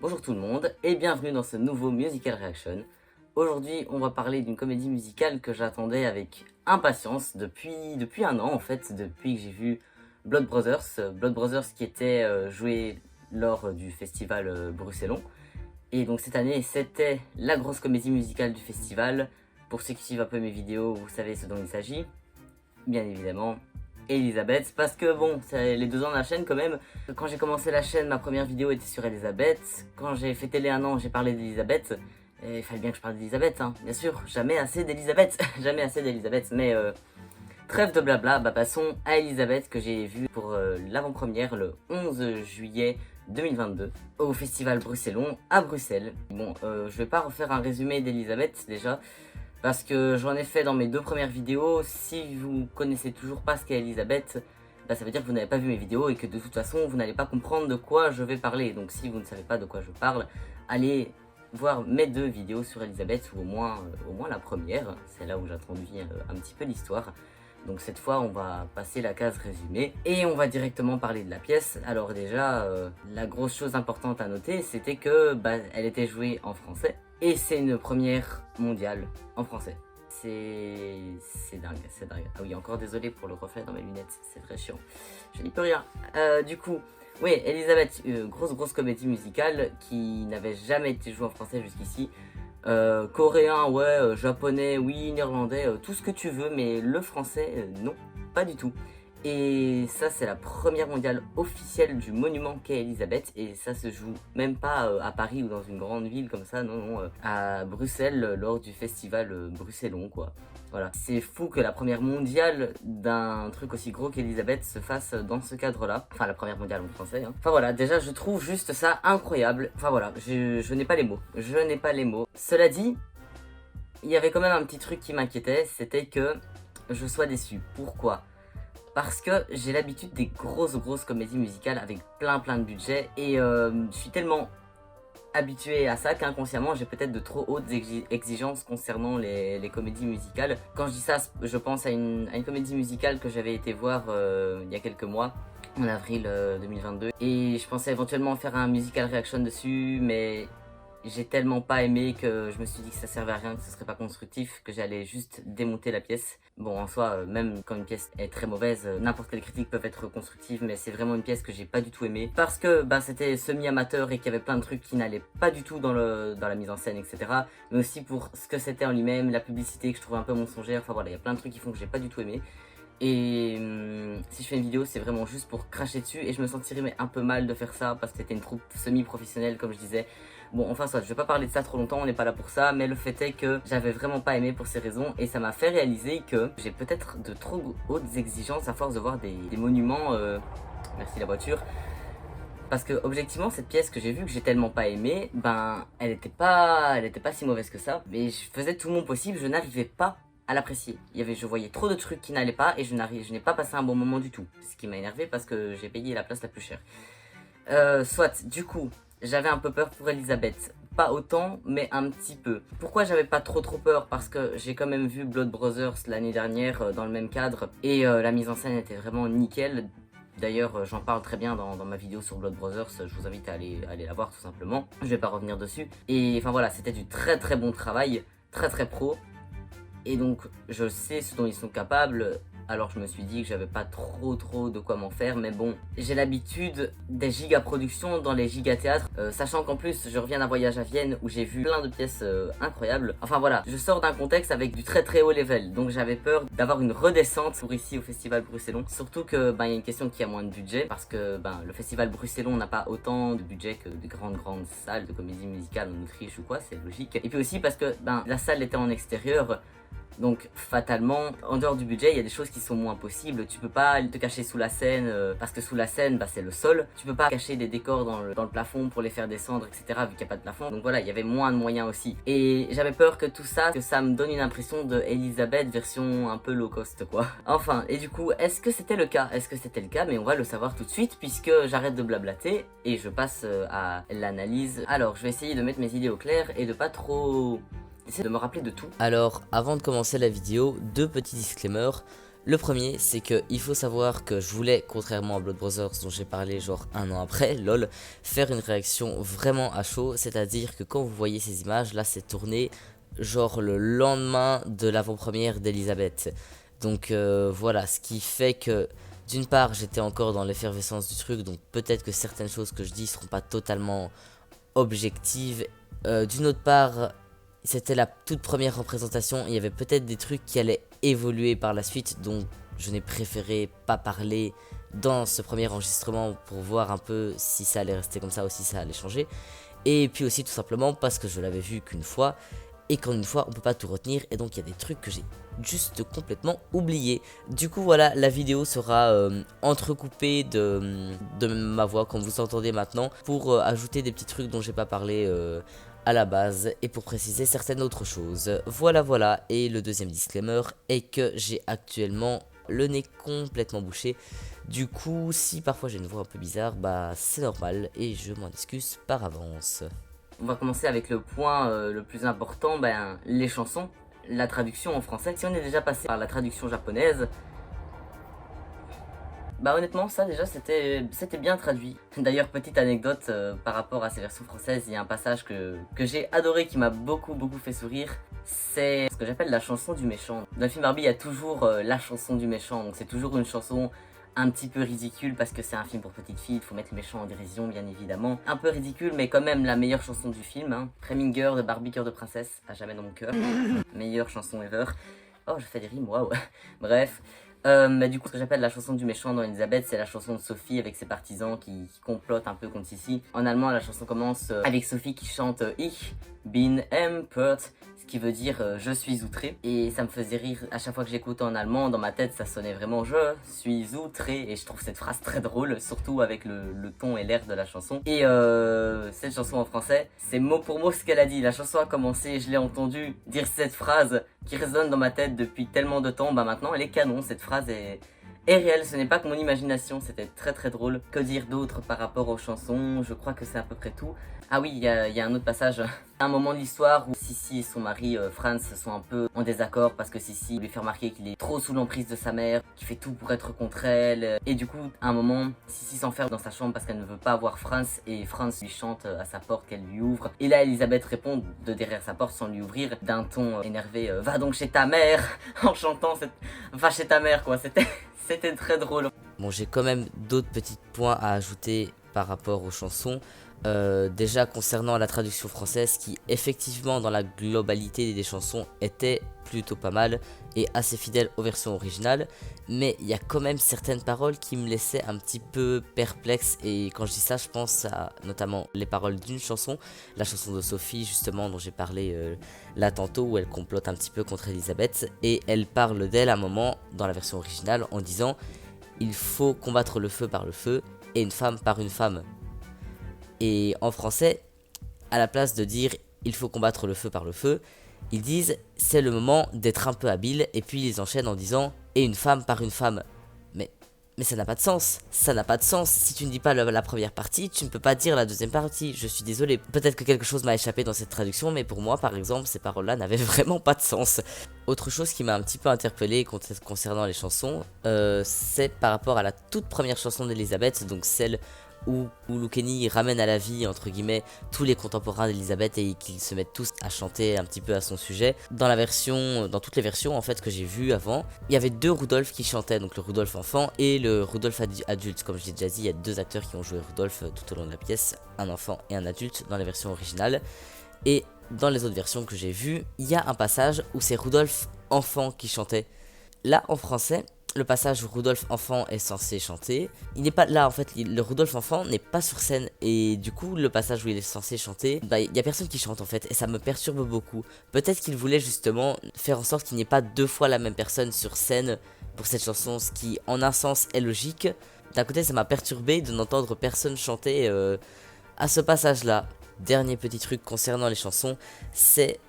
Bonjour tout le monde et bienvenue dans ce nouveau Musical Reaction. Aujourd'hui on va parler d'une comédie musicale que j'attendais avec impatience depuis un an en fait, depuis que j'ai vu Blood Brothers. Blood Brothers qui était joué lors du festival bruxellois. Et donc cette année c'était la grosse comédie musicale du festival. Pour ceux qui suivent un peu mes vidéos, vous savez ce dont il s'agit. Bien évidemment, Elisabeth, parce que bon, c'est les 2 ans de la chaîne quand même. Quand j'ai commencé la chaîne, ma première vidéo était sur Elisabeth. Quand j'ai fêté les 1 an, j'ai parlé d'Elisabeth. Et il fallait bien que je parle d'Elisabeth, hein. Bien sûr, jamais assez d'Elisabeth, jamais assez d'Elisabeth. Mais trêve de blabla, passons à Elisabeth que j'ai vue pour l'avant-première le 11 juillet 2022 au festival bruxellois à Bruxelles. Bon, je vais pas refaire un résumé d'Elisabeth déjà, parce que j'en ai fait dans mes 2 premières vidéos. Si vous connaissez toujours pas ce qu'est Elisabeth, ça veut dire que vous n'avez pas vu mes vidéos et que de toute façon vous n'allez pas comprendre de quoi je vais parler. Donc si vous ne savez pas de quoi je parle, allez voir mes 2 vidéos sur Elisabeth, ou au moins la première. C'est là où j'introduis un petit peu l'histoire. Donc cette fois on va passer la case résumé et on va directement parler de la pièce. Alors déjà, la grosse chose importante à noter, c'était que elle était jouée en français. Et c'est une première mondiale en français. C'est dingue, c'est dingue. Ah oui, encore désolé pour le reflet dans mes lunettes, c'est très chiant. Je n'y peux rien. Du coup, oui, Elisabeth, grosse comédie musicale qui n'avait jamais été jouée en français jusqu'ici. Coréen, ouais, japonais, oui, néerlandais, tout ce que tu veux, mais le français, non, pas du tout. Et ça, c'est la première mondiale officielle du monument qu'est Elisabeth. Et ça se joue même pas à Paris ou dans une grande ville comme ça, non, à Bruxelles lors du festival bruxellois, quoi. Voilà, c'est fou que la première mondiale d'un truc aussi gros qu'Elisabeth se fasse dans ce cadre-là. Enfin, la première mondiale en français, hein. Enfin voilà, déjà je trouve juste ça incroyable. Enfin voilà, je n'ai pas les mots. Je n'ai pas les mots. Cela dit, il y avait quand même un petit truc qui m'inquiétait, c'était que je sois déçu. Pourquoi ? Parce que j'ai l'habitude des grosses comédies musicales avec plein de budget. Et je suis tellement habitué à ça qu'inconsciemment j'ai peut-être de trop hautes exigences concernant les comédies musicales. Quand je dis ça, je pense à une comédie musicale que j'avais été voir il y a quelques mois, en avril 2022. Et je pensais éventuellement faire un musical reaction dessus, mais j'ai tellement pas aimé que je me suis dit que ça servait à rien, que ce serait pas constructif, que j'allais juste démonter la pièce. Bon, en soi, même quand une pièce est très mauvaise, n'importe quelle critique peut être constructive, mais c'est vraiment une pièce que j'ai pas du tout aimée. Parce que c'était semi-amateur et qu'il y avait plein de trucs qui n'allaient pas du tout dans la mise en scène, etc. Mais aussi pour ce que c'était en lui-même, la publicité que je trouvais un peu mensongère. Enfin voilà, il y a plein de trucs qui font que j'ai pas du tout aimé. Et si je fais une vidéo, c'est vraiment juste pour cracher dessus. Et je me sentirais un peu mal de faire ça parce que c'était une troupe semi-professionnelle, comme je disais. Bon, enfin soit, je vais pas parler de ça trop longtemps, on n'est pas là pour ça. Mais le fait est que j'avais vraiment pas aimé pour ces raisons. Et ça m'a fait réaliser que j'ai peut-être de trop hautes exigences à force de voir des monuments. Merci la voiture. Parce que objectivement, cette pièce que j'ai vue, que j'ai tellement pas aimée, elle était pas si mauvaise que ça. Mais je faisais tout mon possible, je n'arrivais pas à l'apprécier. Je voyais trop de trucs qui n'allaient pas et je n'ai pas passé un bon moment du tout. Ce qui m'a énervé parce que j'ai payé la place la plus chère. Soit, du coup, j'avais un peu peur pour Elisabeth. Pas autant, mais un petit peu. Pourquoi j'avais pas trop peur? Parce que j'ai quand même vu Blood Brothers l'année dernière dans le même cadre. Et la mise en scène était vraiment nickel. D'ailleurs, j'en parle très bien dans ma vidéo sur Blood Brothers, je vous invite à aller la voir tout simplement. Je vais pas revenir dessus. Et enfin voilà, c'était du très bon travail, très pro. Et donc, je sais ce dont ils sont capables, alors je me suis dit que j'avais pas trop de quoi m'en faire. Mais bon, j'ai l'habitude des giga-productions dans les giga-théâtres, sachant qu'en plus, je reviens d'un voyage à Vienne où j'ai vu plein de pièces incroyables. Enfin voilà, je sors d'un contexte avec du très haut level, donc j'avais peur d'avoir une redescente pour ici au festival bruxellois. Surtout que, y a une question qui a moins de budget, parce que, le festival bruxellois n'a pas autant de budget que de grandes salles de comédie musicale en Autriche ou quoi, c'est logique. Et puis aussi parce que, la salle était en extérieur. Donc fatalement, en dehors du budget, il y a des choses qui sont moins possibles. Tu peux pas te cacher sous la scène, parce que sous la scène, c'est le sol. Tu peux pas cacher des décors dans le plafond pour les faire descendre, etc. vu qu'il n'y a pas de plafond. Donc voilà, il y avait moins de moyens aussi. Et j'avais peur que tout ça, que ça me donne une impression de Elisabeth version un peu low cost, quoi. Enfin, et du coup, est-ce que c'était le cas? Est-ce que c'était le cas? Mais on va le savoir tout de suite, puisque j'arrête de blablater et je passe à l'analyse. Alors, je vais essayer de mettre mes idées au clair et de pas trop... J'essaie de me rappeler de tout. Alors, avant de commencer la vidéo, 2 petits disclaimers. Le premier, c'est que il faut savoir que je voulais, contrairement à Blood Brothers dont j'ai parlé genre un an après, lol, faire une réaction vraiment à chaud, c'est-à-dire que quand vous voyez ces images, là c'est tourné genre le lendemain de l'avant-première d'Elisabeth. Donc voilà, ce qui fait que d'une part j'étais encore dans l'effervescence du truc, donc peut-être que certaines choses que je dis seront pas totalement objectives. D'une autre part, c'était la toute première représentation, il y avait peut-être des trucs qui allaient évoluer par la suite, donc je n'ai préféré pas parler dans ce premier enregistrement pour voir un peu si ça allait rester comme ça ou si ça allait changer. Et puis aussi tout simplement parce que je l'avais vu qu'une fois, et qu'en une fois on peut pas tout retenir, et donc il y a des trucs que j'ai juste complètement oublié. Du coup voilà, la vidéo sera entrecoupée de ma voix comme vous entendez maintenant, pour ajouter des petits trucs dont j'ai pas parlé à la base et pour préciser certaines autres choses. Voilà, et le deuxième disclaimer est que j'ai actuellement le nez complètement bouché. Du coup, si parfois j'ai une voix un peu bizarre, bah c'est normal et je m'en excuse par avance. On va commencer avec le point le plus important, les chansons, la traduction en français. Si on est déjà passé par la traduction japonaise, bah honnêtement ça déjà c'était bien traduit. D'ailleurs petite anecdote par rapport à ces versions françaises, il y a un passage que j'ai adoré qui m'a beaucoup fait sourire. C'est ce que j'appelle la chanson du méchant. Dans le film Barbie il y a toujours la chanson du méchant, donc c'est toujours une chanson un petit peu ridicule parce que c'est un film pour petites filles, il faut mettre le méchant en dérision bien évidemment. Un peu ridicule mais quand même la meilleure chanson du film, hein. Preminger de Barbie Cœur de Princesse, à jamais dans mon cœur. Meilleure chanson ever. Oh je fais des rimes, waouh. Bref. Du coup, ce que j'appelle la chanson du méchant dans Elisabeth, c'est la chanson de Sophie avec ses partisans qui complotent un peu contre Sissi. En allemand, la chanson commence avec Sophie qui chante Ich bin empört, ce qui veut dire je suis outré. Et ça me faisait rire à chaque fois que j'écoutais en allemand, dans ma tête ça sonnait vraiment je suis outré. Et je trouve cette phrase très drôle, surtout avec le ton et l'air de la chanson. Et cette chanson en français, c'est mot pour mot ce qu'elle a dit. La chanson a commencé, je l'ai entendu dire cette phrase qui résonne dans ma tête depuis tellement de temps. Bah maintenant elle est canon, cette phrase est réelle, ce n'est pas que mon imagination, c'était très drôle. Que dire d'autre par rapport aux chansons? Je crois que c'est à peu près tout. Ah oui, il y a un autre passage, un moment de l'histoire où Sissi et son mari Franz sont un peu en désaccord parce que Sissi lui fait remarquer qu'il est trop sous l'emprise de sa mère, qu'il fait tout pour être contre elle. Et du coup, à un moment, Sissi s'enferme dans sa chambre parce qu'elle ne veut pas voir Franz et Franz lui chante à sa porte qu'elle lui ouvre. Et là, Elisabeth répond de derrière sa porte sans lui ouvrir d'un ton énervé, va donc chez ta mère, en chantant cette... va chez ta mère quoi, c'était très drôle. Bon, j'ai quand même d'autres petits points à ajouter par rapport aux chansons. Déjà concernant la traduction française qui effectivement dans la globalité des chansons était plutôt pas mal et assez fidèle aux versions originales, mais il y a quand même certaines paroles qui me laissaient un petit peu perplexe, et quand je dis ça je pense à notamment les paroles d'une chanson, la chanson de Sophie justement dont j'ai parlé là tantôt, où elle complote un petit peu contre Elisabeth et elle parle d'elle à un moment dans la version originale en disant il faut combattre le feu par le feu et une femme par une femme. Et en français, à la place de dire il faut combattre le feu par le feu, ils disent c'est le moment d'être un peu habile, et puis ils enchaînent en disant et une femme par une femme. Mais ça n'a pas de sens, ça n'a pas de sens. Si tu ne dis pas la première partie, tu ne peux pas dire la deuxième partie. Je suis désolé, peut-être que quelque chose m'a échappé dans cette traduction, mais pour moi par exemple ces paroles-là n'avaient vraiment pas de sens. Autre chose qui m'a un petit peu interpellé concernant les chansons, c'est par rapport à la toute première chanson d'Elisabeth, donc celle où Lucchini ramène à la vie entre guillemets tous les contemporains d'Elisabeth et qu'ils se mettent tous à chanter un petit peu à son sujet. Dans toutes les versions en fait que j'ai vues avant, il y avait deux Rudolph qui chantaient, donc le Rudolph enfant et le Rudolph adulte. Comme je l'ai déjà dit, il y a deux acteurs qui ont joué Rudolph tout au long de la pièce, un enfant et un adulte dans la version originale. Et dans les autres versions que j'ai vues, il y a un passage où c'est Rudolph enfant qui chantait. Là en français, le passage où Rudolph enfant est censé chanter, il n'est pas là en fait, le Rudolph enfant n'est pas sur scène, et du coup le passage où il est censé chanter, il y a personne qui chante en fait, et ça me perturbe beaucoup. Peut-être qu'il voulait justement faire en sorte qu'il n'y ait pas deux fois la même personne sur scène pour cette chanson, ce qui en un sens est logique. D'un côté ça m'a perturbé de n'entendre personne chanter à ce passage là. Dernier petit truc concernant les chansons, c'est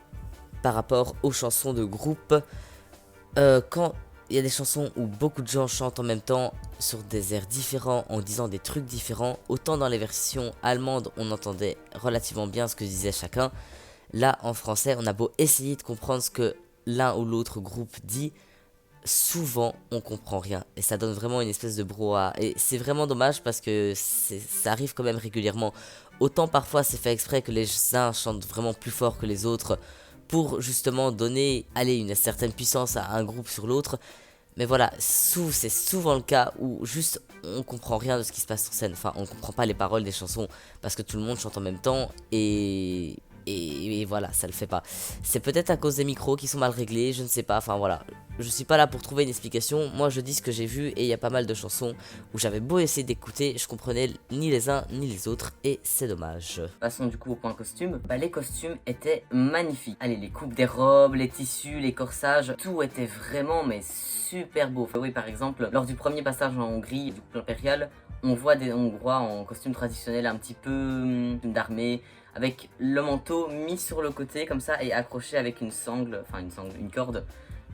par rapport aux chansons de groupe. Quand il y a des chansons où beaucoup de gens chantent en même temps sur des airs différents en disant des trucs différents, autant dans les versions allemandes on entendait relativement bien ce que disait chacun, là en français on a beau essayer de comprendre ce que l'un ou l'autre groupe dit, souvent on comprend rien et ça donne vraiment une espèce de brouhaha et c'est vraiment dommage parce que ça arrive quand même régulièrement. Autant parfois c'est fait exprès que les uns chantent vraiment plus fort que les autres pour justement donner, allez, une certaine puissance à un groupe sur l'autre. Mais voilà, c'est souvent le cas où juste on comprend rien de ce qui se passe sur scène. Enfin, on comprend pas les paroles des chansons parce que tout le monde chante en même temps et voilà, ça le fait pas. C'est peut-être à cause des micros qui sont mal réglés, je ne sais pas. Enfin voilà, je suis pas là pour trouver une explication. Moi, je dis ce que j'ai vu et il y a pas mal de chansons où j'avais beau essayer d'écouter, je comprenais ni les uns ni les autres et c'est dommage. Passons du coup au point costume. Les costumes étaient magnifiques. Allez, les coupes des robes, les tissus, les corsages, tout était vraiment mais super beau. Oui, par exemple, lors du premier passage en Hongrie, du couple impérial, on voit des Hongrois en costume traditionnel un petit peu d'armée, avec le manteau mis sur le côté comme ça et accroché avec une sangle, une corde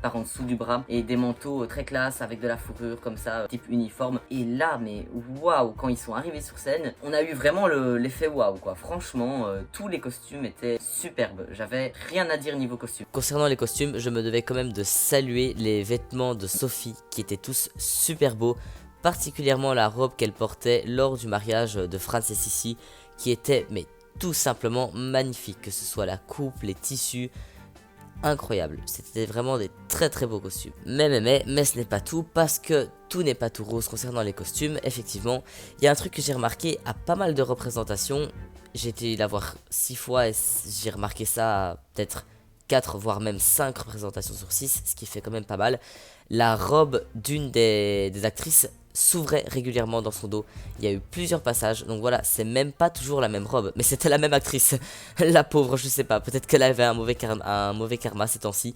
par en dessous du bras, et des manteaux très classe avec de la fourrure comme ça, type uniforme. Et là, mais waouh, quand ils sont arrivés sur scène, on a eu vraiment l'effet waouh quoi. Franchement, tous les costumes étaient superbes. J'avais rien à dire niveau costume. Concernant les costumes, je me devais quand même de saluer les vêtements de Sophie qui étaient tous super beaux, particulièrement la robe qu'elle portait lors du mariage de Franz et Sissi qui était mais tout simplement magnifique, que ce soit la coupe, les tissus, incroyable. C'était vraiment des très très beaux costumes. Mais ce n'est pas tout, parce que tout n'est pas tout rose concernant les costumes. Effectivement, il y a un truc que j'ai remarqué à pas mal de représentations. J'ai été la voir 6 fois et j'ai remarqué ça à peut-être 4 voire même 5 représentations sur 6, ce qui fait quand même pas mal. La robe d'une des actrices s'ouvrait régulièrement dans son dos. Il y a eu plusieurs passages, donc voilà, c'est même pas toujours la même robe, mais c'était la même actrice. La pauvre, je sais pas, peut-être qu'elle avait un mauvais karma ces temps-ci.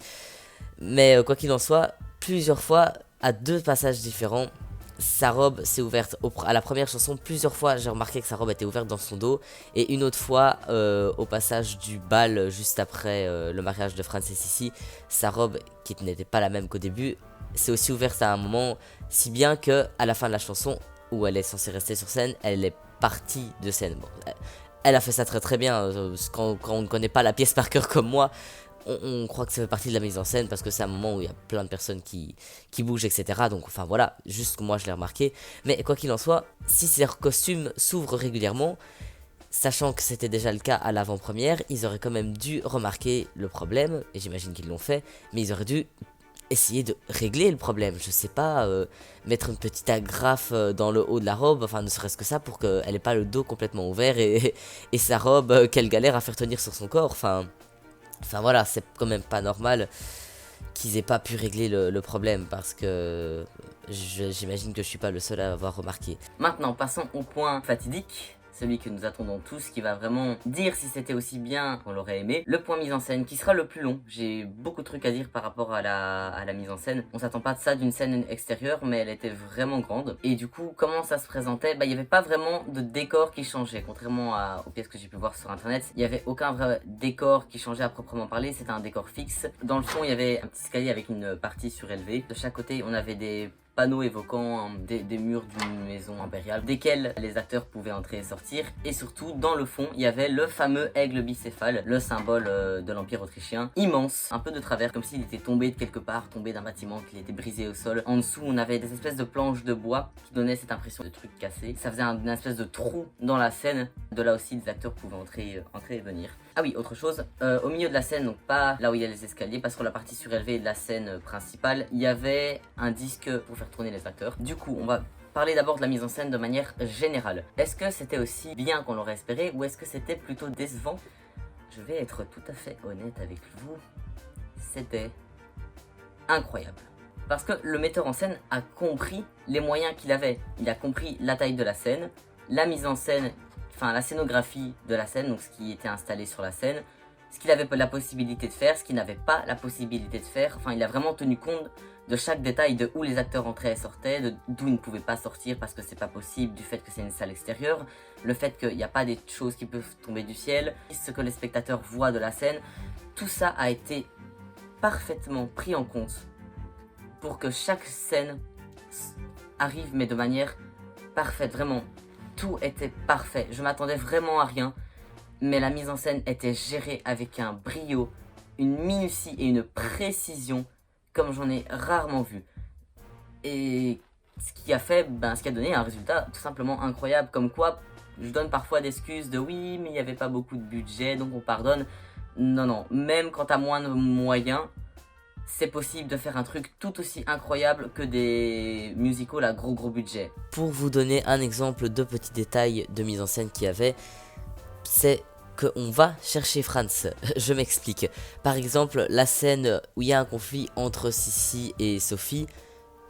Mais quoi qu'il en soit, plusieurs fois, à 2 passages différents, sa robe s'est ouverte. À la première chanson, plusieurs fois, j'ai remarqué que sa robe était ouverte dans son dos. Et une autre fois, au passage du bal, juste après le mariage de Franz et Sissi, sa robe, qui n'était pas la même qu'au début, s'est aussi ouverte à un moment, si bien que à la fin de la chanson, où elle est censée rester sur scène, elle est partie de scène. Bon, elle a fait ça très très bien. Quand on ne connaît pas la pièce par cœur comme moi, on croit que ça fait partie de la mise en scène parce que c'est un moment où il y a plein de personnes qui bougent, etc. Donc enfin voilà, juste que moi je l'ai remarqué. Mais quoi qu'il en soit, si ces costumes s'ouvrent régulièrement, sachant que c'était déjà le cas à l'avant-première, ils auraient quand même dû remarquer le problème, et j'imagine qu'ils l'ont fait, mais ils auraient dû essayer de régler le problème, je sais pas, mettre une petite agrafe dans le haut de la robe, enfin ne serait-ce que ça pour qu'elle ait pas le dos complètement ouvert et sa robe qu'elle galère à faire tenir sur son corps, enfin voilà, c'est quand même pas normal qu'ils aient pas pu régler le problème parce que j'imagine que je suis pas le seul à avoir remarqué. Maintenant, passons au point fatidique, celui que nous attendons tous, qui va vraiment dire si c'était aussi bien qu'on l'aurait aimé. Le point mise en scène, qui sera le plus long. J'ai beaucoup de trucs à dire par rapport à la mise en scène. On s'attend pas de ça d'une scène extérieure, mais elle était vraiment grande. Et du coup, comment ça se présentait? Il n'y avait pas vraiment de décor qui changeait. Contrairement aux pièces que j'ai pu voir sur internet, il n'y avait aucun vrai décor qui changeait à proprement parler. C'était un décor fixe. Dans le fond, il y avait un petit escalier avec une partie surélevée. De chaque côté, on avait des panneaux évoquant des murs d'une maison impériale, desquels les acteurs pouvaient entrer et sortir. Et surtout, dans le fond, il y avait le fameux aigle bicéphale, le symbole de l'Empire autrichien, immense, un peu de travers, comme s'il était tombé de quelque part, tombé d'un bâtiment, qu'il était brisé au sol. En dessous, on avait des espèces de planches de bois qui donnaient cette impression de truc cassé. Ça faisait une espèce de trou dans la scène. De là aussi, les acteurs pouvaient entrer et venir. Ah oui, autre chose, au milieu de la scène, donc pas là où il y a les escaliers, parce que la partie surélevée de la scène principale, il y avait un disque pour faire tourner les acteurs. Du coup, on va parler d'abord de la mise en scène de manière générale. Est-ce que c'était aussi bien qu'on l'aurait espéré ou est-ce que c'était plutôt décevant? Je vais être tout à fait honnête avec vous, c'était incroyable. Parce que le metteur en scène a compris les moyens qu'il avait. Il a compris la taille de la scène, la mise en scène, enfin la scénographie de la scène, donc ce qui était installé sur la scène, ce qu'il avait la possibilité de faire, ce qu'il n'avait pas la possibilité de faire. Enfin, il a vraiment tenu compte de chaque détail, de où les acteurs entraient et sortaient, d'où ils ne pouvaient pas sortir parce que c'est pas possible, du fait que c'est une salle extérieure, le fait qu'il n'y a pas des choses qui peuvent tomber du ciel, ce que les spectateurs voient de la scène. Tout ça a été parfaitement pris en compte pour que chaque scène arrive, mais de manière parfaite, vraiment. Tout était parfait, je m'attendais vraiment à rien, mais la mise en scène était gérée avec un brio, une minutie et une précision comme j'en ai rarement vu. Et ce qui a donné un résultat tout simplement incroyable, comme quoi je donne parfois d'excuses de oui, mais il n'y avait pas beaucoup de budget, donc on pardonne. Non, non, même quand t'as moins de moyens, c'est possible de faire un truc tout aussi incroyable que des musicals à gros budget. Pour vous donner un exemple de petits détails de mise en scène qu'il y avait, c'est qu'on va chercher Franz. Je m'explique. Par exemple, la scène où il y a un conflit entre Sissi et Sophie,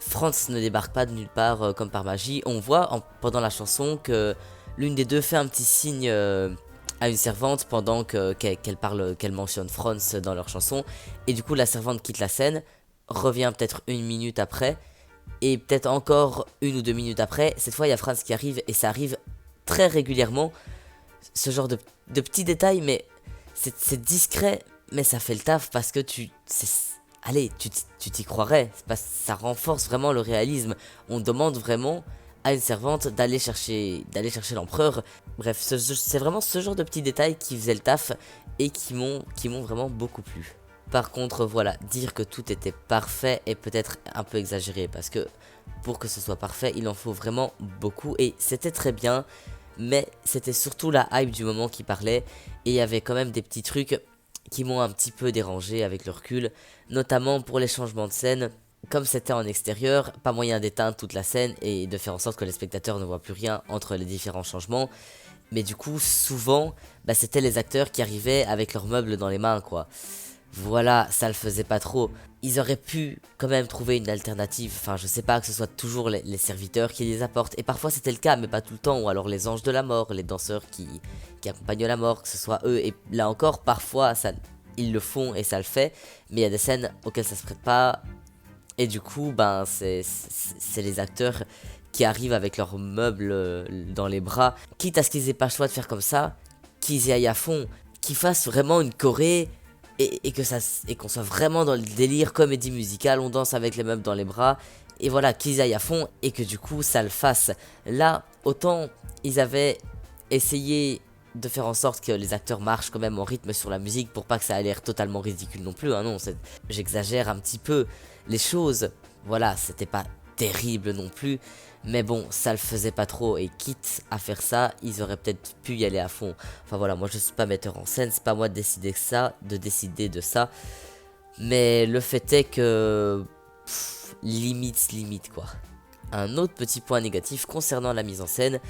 Franz ne débarque pas de nulle part comme par magie. On voit pendant la chanson que l'une des deux fait un petit signe à une servante pendant qu'elle mentionne Franz dans leur chanson. Et du coup, la servante quitte la scène, revient peut-être une minute après, et peut-être encore 1 ou 2 minutes après. Cette fois, il y a Franz qui arrive, et ça arrive très régulièrement. Ce genre de petits détails, mais c'est discret, mais ça fait le taf parce que allez, tu t'y croirais. Ça renforce vraiment le réalisme. On demande vraiment à une servante d'aller chercher l'empereur. Bref, c'est vraiment ce genre de petits détails qui faisaient le taf et qui m'ont vraiment beaucoup plu. Par contre, voilà, dire que tout était parfait est peut-être un peu exagéré parce que pour que ce soit parfait, il en faut vraiment beaucoup et c'était très bien. Mais c'était surtout la hype du moment qui parlait, et il y avait quand même des petits trucs qui m'ont un petit peu dérangé avec le recul, notamment pour les changements de scène. Comme c'était en extérieur, pas moyen d'éteindre toute la scène et de faire en sorte que les spectateurs ne voient plus rien entre les différents changements. Mais du coup, souvent, c'était les acteurs qui arrivaient avec leurs meubles dans les mains, quoi. Voilà, ça le faisait pas trop. Ils auraient pu quand même trouver une alternative. Enfin, je sais pas, que ce soit toujours les serviteurs qui les apportent. Et parfois c'était le cas, mais pas tout le temps. Ou alors les anges de la mort, les danseurs qui accompagnent la mort, que ce soit eux. Et là encore, parfois, ils le font et ça le fait. Mais il y a des scènes auxquelles ça se prête pas. Et du coup, c'est les acteurs qui arrivent avec leurs meubles dans les bras. Quitte à ce qu'ils aient pas le choix de faire comme ça, qu'ils y aillent à fond. Qu'ils fassent vraiment une choré. Et qu'on soit vraiment dans le délire comédie musicale, on danse avec les meubles dans les bras, et voilà, qu'ils aillent à fond, et que du coup ça le fasse. Là, autant ils avaient essayé de faire en sorte que les acteurs marchent quand même en rythme sur la musique pour pas que ça ait l'air totalement ridicule non plus, hein, non, j'exagère un petit peu les choses, voilà, c'était pas terrible non plus, mais bon, ça le faisait pas trop, et quitte à faire ça, ils auraient peut-être pu y aller à fond. Enfin voilà, moi je suis pas metteur en scène, c'est pas moi de décider de ça, mais le fait est que limite quoi. Un autre petit point négatif concernant la mise en scène,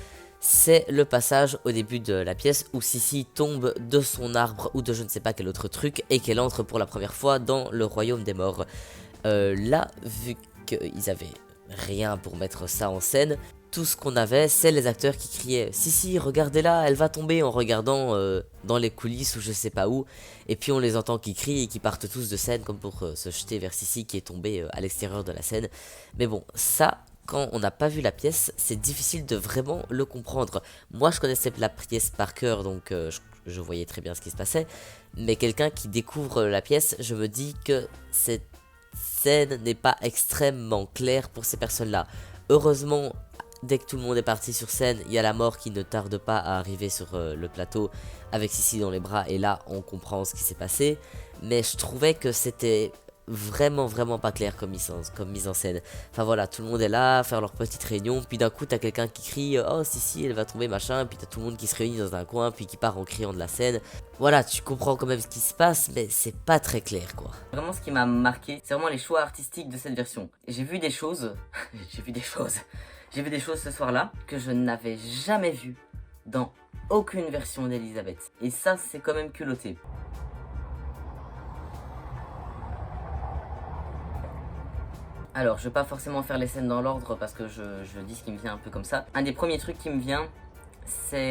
c'est le passage au début de la pièce où Sissi tombe de son arbre ou de je ne sais pas quel autre truc et qu'elle entre pour la première fois dans le royaume des morts. Là, vu qu'ils avaient rien pour mettre ça en scène, tout ce qu'on avait, c'est les acteurs qui criaient « Si, regardez-la, elle va tomber » en regardant dans les coulisses ou je sais pas où. Et puis on les entend qui crient et qui partent tous de scène comme pour se jeter vers Sissi qui est tombée à l'extérieur de la scène. Mais bon, ça, quand on n'a pas vu la pièce, c'est difficile de vraiment le comprendre. Moi, je connaissais la pièce par cœur, donc je voyais très bien ce qui se passait. Mais quelqu'un qui découvre la pièce, je me dis que cette scène n'est pas extrêmement claire pour ces personnes-là. Heureusement, dès que tout le monde est parti sur scène, il y a la mort qui ne tarde pas à arriver sur le plateau avec Sissi dans les bras, et là on comprend ce qui s'est passé. Mais je trouvais que c'était vraiment pas clair comme mise en scène. Enfin voilà, tout le monde est là à faire leur petite réunion, puis d'un coup t'as quelqu'un qui crie oh Sissi elle va tomber machin, puis t'as tout le monde qui se réunit dans un coin, puis qui part en criant de la scène. Voilà, tu comprends quand même ce qui se passe, mais c'est pas très clair quoi. Vraiment ce qui m'a marqué, c'est vraiment les choix artistiques de cette version. J'ai vu des choses, j'ai vu des choses ce soir-là que je n'avais jamais vues dans aucune version d'Elisabeth. Et ça c'est quand même culotté. Alors, je vais pas forcément faire les scènes dans l'ordre parce que je dis ce qui me vient un peu comme ça. Un des premiers trucs qui me vient, c'est...